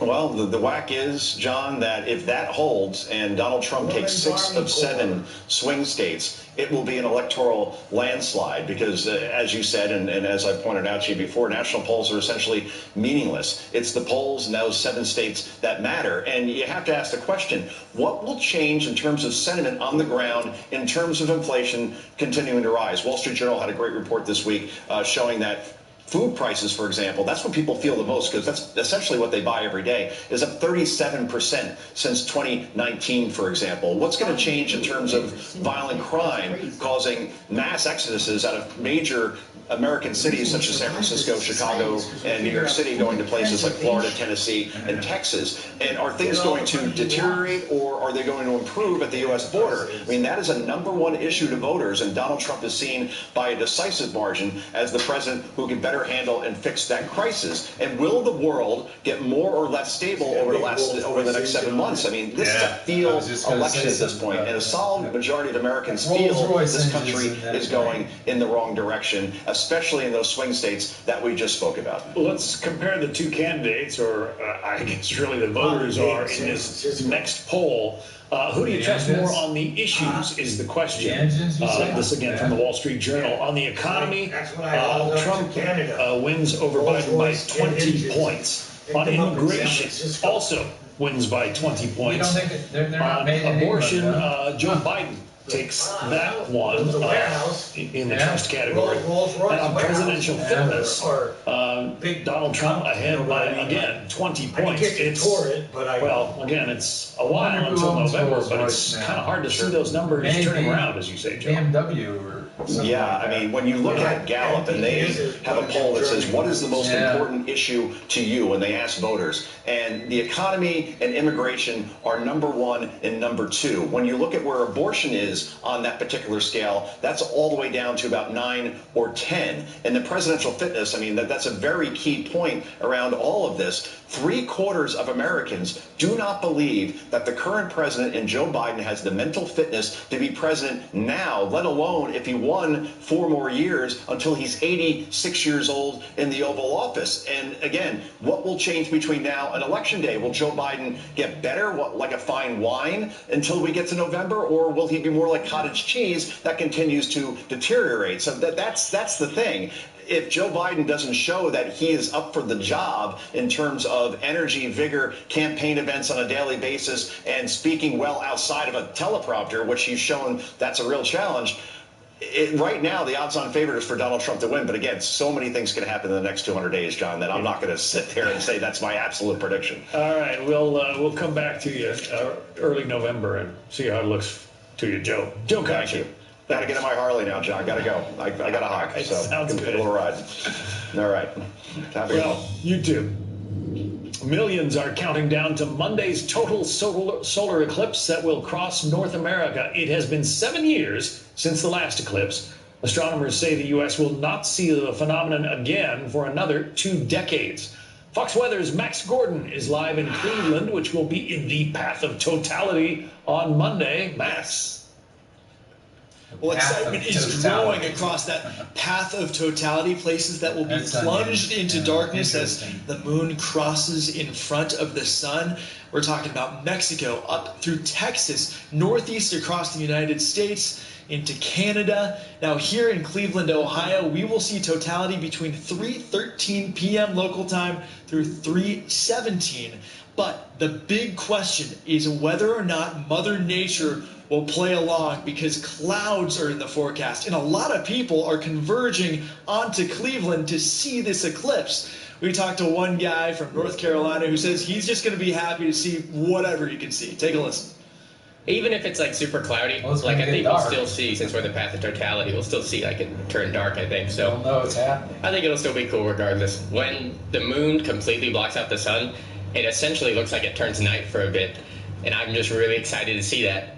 Well, the whack is, John, that if that holds and Donald Trump takes 6 of 7 swing states, it will be an electoral landslide because, as you said, and as I pointed out to you before, national polls are essentially meaningless. It's the polls in those 7 states that matter. And you have to ask the question, what will change in terms of sentiment on the ground in terms of inflation continuing to rise? Wall Street Journal had a great report this week showing that food prices, for example, that's what people feel the most because that's essentially what they buy every day, is up 37% since 2019, for example. What's going to change in terms of violent crime causing mass exoduses out of major American cities such as San Francisco, Chicago, and New York City going to places like Florida, Tennessee, and Texas? And are things going to deteriorate or are they going to improve at the U.S. border? I mean, that is a #1 issue to voters, and Donald Trump is seen by a decisive margin as the president who can better handle and fix that crisis. And will the world get more or less stable over the next 7 months? I mean, this is a field election at this point, and a solid majority of Americans feel this country is going in the wrong direction, especially in those swing states that we just spoke about. Let's compare the 2 candidates, or I guess really the voters are in this next poll. Who do you trust more on the issues is the question. This again from the Wall Street Journal. On the economy, Trump wins over Biden by 20 points. On immigration, also wins by 20 points. On abortion, Joe Biden takes that one in the trust category. And on presidential fitness, Donald Trump ahead by, again, 20 points. Well, again, it's a while until November, but it's kind of hard to see those numbers turning around, as you say, Joe. Yeah, I mean, when you look at Gallup, and they have a poll that says, what is the most important issue to you? And they ask voters. And the economy and immigration are #1 and #2. When you look at where abortion is on that particular scale, that's all the way down to about 9 or 10. And the presidential fitness, I mean, that's a very key point around all of this. 3/4 of Americans do not believe that the current president and Joe Biden has the mental fitness to be president now, let alone if he won 4 more years until he's 86 years old in the Oval Office. And again, what will change between now and Election Day? Will Joe Biden get better, like a fine wine, until we get to November, or will he be more like cottage cheese that continues to deteriorate? So that's the thing. If Joe Biden doesn't show that he is up for the job in terms of energy, vigor, campaign events on a daily basis, and speaking well outside of a teleprompter, which he's shown that's a real challenge, right now the odds-on favorite is for Donald Trump to win. But again, so many things can happen in the next 200 days, John, that I'm not going to sit there and say that's my absolute prediction. All right, we'll come back to you early November and see how it looks to you, Joe. Joe, thank you. Got to get on my Harley now, John. Got to go. I got a hawk, so sounds good. A little ride. All right. Have a good one. You too. Millions are counting down to Monday's total solar eclipse that will cross North America. It has been 7 years since the last eclipse. Astronomers say the U.S. will not see the phenomenon again for another 2 decades. Fox Weather's Max Gordon is live in Cleveland, which will be in the path of totality on Monday. Max. Well, excitement is growing across that path of totality, places that will be plunged into darkness as the moon crosses in front of the sun. We're talking about Mexico, up through Texas, northeast across the United States, into Canada. Now here in Cleveland, Ohio, we will see totality between 3:13 p.m. local time through 3:17. But the big question is whether or not Mother Nature will play along, because clouds are in the forecast and a lot of people are converging onto Cleveland to see this eclipse. We talked to one guy from North Carolina who says he's just going to be happy to see whatever he can see. Take a listen. Even if it's like super cloudy, like I think we'll still see, since we're the path of totality, we'll still see like it turn dark, I think. So we'll know it's happening. I think it'll still be cool regardless. When the moon completely blocks out the sun, it essentially looks like it turns night for a bit. And I'm just really excited to see that.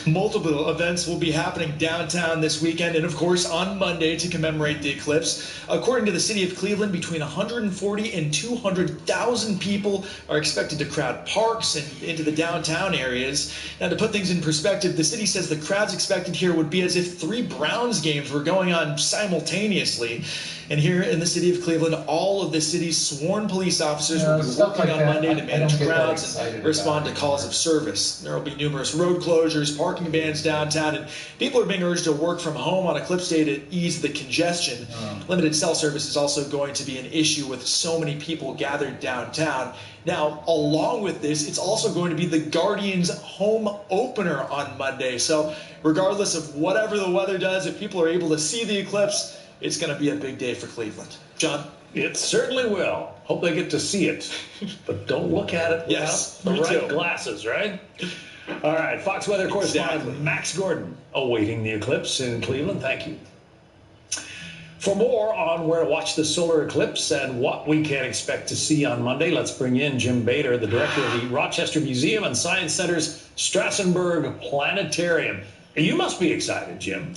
Multiple events will be happening downtown this weekend and, of course, on Monday to commemorate the eclipse. According to the city of Cleveland, between 140 and 200,000 people are expected to crowd parks and into the downtown areas. Now, to put things in perspective, the city says the crowds expected here would be as if 3 Browns games were going on simultaneously. And here in the city of Cleveland, all of the city's sworn police officers will be working on Monday to manage crowds and respond to calls of service. There will be numerous road closures, parking bans downtown, and people are being urged to work from home on eclipse day to ease the congestion. Limited cell service is also going to be an issue with so many people gathered downtown. Now, along with this, it's also going to be the Guardians' home opener on Monday. So regardless of whatever the weather does, if people are able to see the eclipse, it's going to be a big day for Cleveland. John? It certainly will. Hope they get to see it. But don't look at it without the right glasses, right? All right, Fox Weather correspondent Max Gordon awaiting the eclipse in Cleveland. Thank you. For more on where to watch the solar eclipse and what we can expect to see on Monday, let's bring in Jim Bader, the director of the Rochester Museum and Science Center's Strassenberg Planetarium. You must be excited, Jim.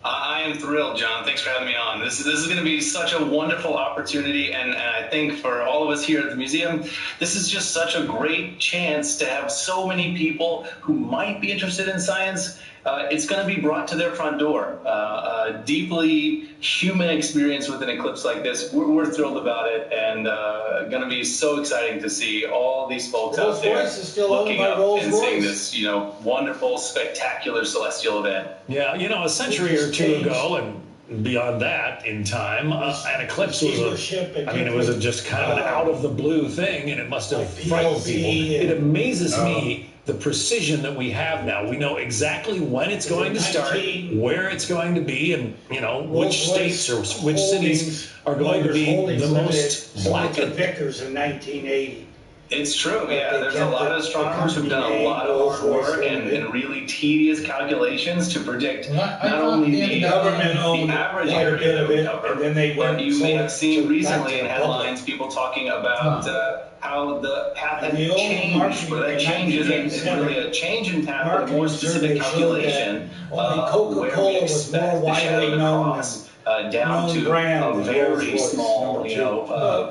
I am thrilled, John. Thanks for having me on. This is going to be such a wonderful opportunity, and I think for all of us here at the museum, this is just such a great chance to have so many people who might be interested in science. It's going to be brought to their front door. A deeply human experience with an eclipse like this. We're thrilled about it, and going to be so exciting to see all these folks out there looking up and seeing this, wonderful, spectacular celestial event. Yeah, a century or two ago, and beyond that in time, an eclipse was it was just kind of an out of the blue thing, and it must have frightened people. It amazes me the precision that we have now. We know exactly when it's going to start, where it's going to be, and which states or which cities are going to be the most blackened. Vickers in 1980. It's true, yeah. There's a lot of astronomers who've done a lot of hard work and really tedious calculations to predict not only the average area that we cover, but you may have seen recently in headlines people talking about how the path has changed, but that change isn't really a change in path, but a more specific calculation where we expect the shadow to cross down to a very small,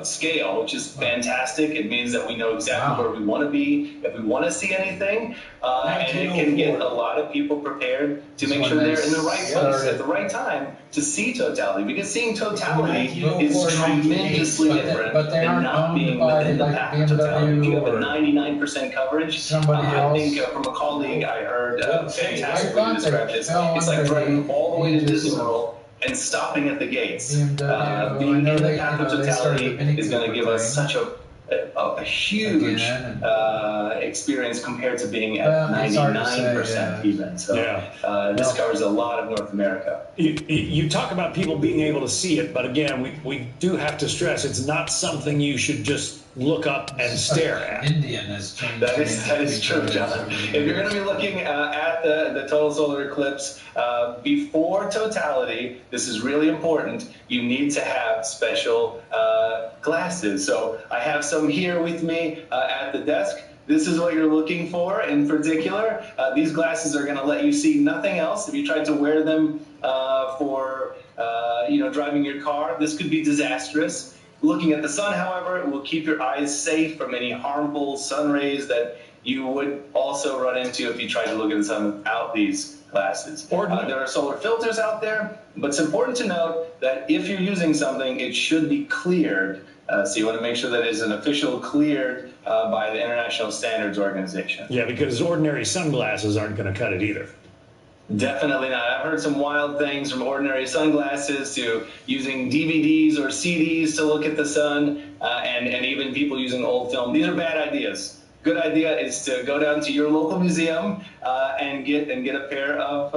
scale, which is fantastic. It means that we know exactly where we want to be if we want to see anything, and it can get a lot of people prepared to make sure they're in the right place at the right time to see totality. Because seeing totality is tremendously different than not being within the path of totality. If you have a 99% coverage, I think from a colleague I heard fantastically describe this. It's like driving all the way to Disney World and stopping at the gates. Being in the path of totality is going to give us such a huge experience compared to being at 99% even. So this covers a lot of North America. You talk about people being able to see it, but again, we do have to stress it's not something you should just look up and stare at. Indian has changed. That is true, John. If you're going to be looking at the total solar eclipse before totality, this is really important. You need to have special glasses. So I have some here with me at the desk. This is what you're looking for in particular. These glasses are going to let you see nothing else. If you tried to wear them for driving your car, this could be disastrous. Looking at the sun, however, it will keep your eyes safe from any harmful sun rays that you would also run into if you tried to look at the sun without these glasses. There are solar filters out there, but it's important to note that if you're using something, it should be cleared. So you want to make sure that it's an official cleared by the International Standards Organization. Yeah, because ordinary sunglasses aren't going to cut it either. Definitely not. I've heard some wild things from ordinary sunglasses to using DVDs or CDs to look at the sun, and even people using old film. These are bad ideas. Good idea is to go down to your local museum and get a pair of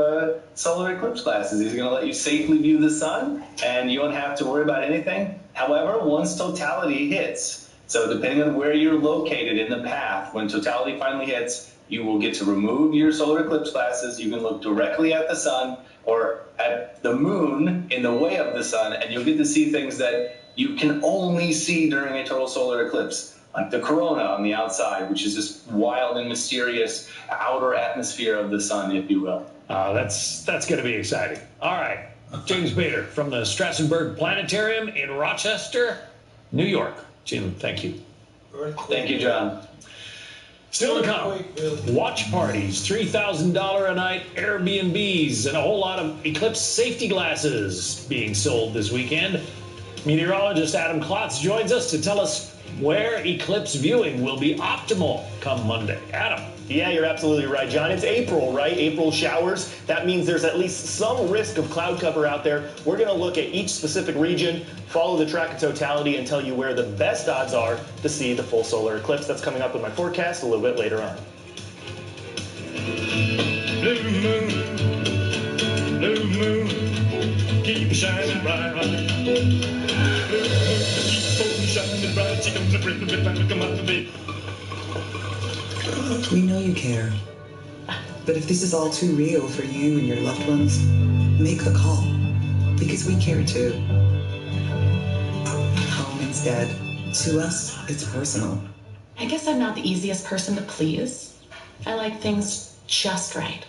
solar eclipse glasses. These are going to let you safely view the sun, and you won't have to worry about anything. However, once totality hits, so depending on where you're located in the path, when totality finally hits, you will get to remove your solar eclipse glasses. You can look directly at the sun or at the moon in the way of the sun, and you'll get to see things that you can only see during a total solar eclipse, like the corona on the outside, which is this wild and mysterious outer atmosphere of the sun, if you will. That's going to be exciting. All right, James Bader from the Strassenberg Planetarium in Rochester, New York. Jim, thank you. Thank you, John. Still to come, watch parties, $3,000 a night Airbnbs, and a whole lot of eclipse safety glasses being sold this weekend. Meteorologist Adam Klotz joins us to tell us where eclipse viewing will be optimal come Monday. Adam. Yeah, you're absolutely right, John. It's April, right? April showers. That means there's at least some risk of cloud cover out there. We're going to look at each specific region, follow the track of totality, and tell you where the best odds are to see the full solar eclipse. That's coming up in my forecast a little bit later on. Blue moon, keep shining bright. Blue moon, keep shining bright. She comes a pretty bit back to come out to be. We know you care. But if this is all too real for you and your loved ones, make the call. Because we care too. Home instead. To us, it's personal. I guess I'm not the easiest person to please. I like things just right.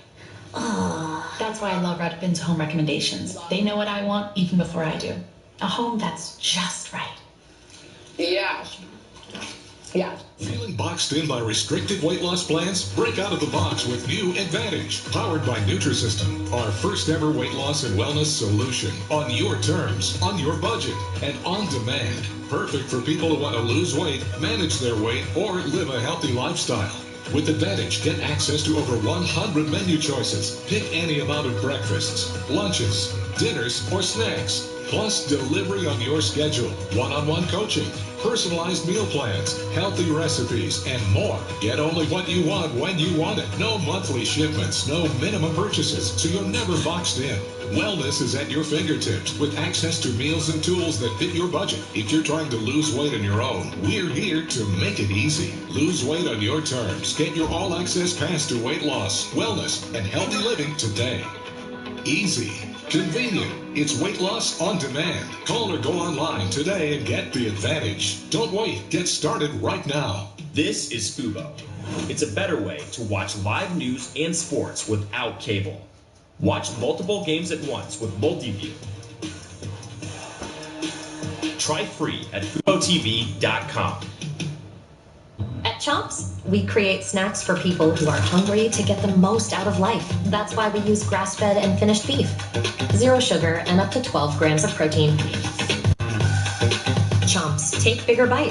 That's why I love Redfin's home recommendations. They know what I want even before I do. A home that's just right. Yeah. Yeah. Feeling boxed in by restrictive weight loss plans? Break out of the box with new Advantage, powered by Nutrisystem, our first ever weight loss and wellness solution. On your terms, on your budget, and on demand. Perfect for people who want to lose weight, manage their weight, or live a healthy lifestyle. With Advantage, get access to over 100 menu choices. Pick any amount of breakfasts, lunches, dinners, or snacks. Plus delivery on your schedule, one-on-one coaching, personalized meal plans, healthy recipes, and more. Get only what you want when you want it. No monthly shipments, no minimum purchases, so you're never boxed in. Wellness is at your fingertips with access to meals and tools that fit your budget. If you're trying to lose weight on your own, we're here to make it easy. Lose weight on your terms. Get your all-access pass to weight loss, wellness, and healthy living today. Easy. Convenient. It's weight loss on demand. Call or go online today and get the Advantage. Don't wait. Get started right now. This is Fubo. It's a better way to watch live news and sports without cable. Watch multiple games at once with Multiview. Try free at FuboTV.com. At Chomps, we create snacks for people who are hungry to get the most out of life. That's why we use grass-fed and finished beef, 0 sugar, and up to 12 grams of protein. Chomps, take bigger bites.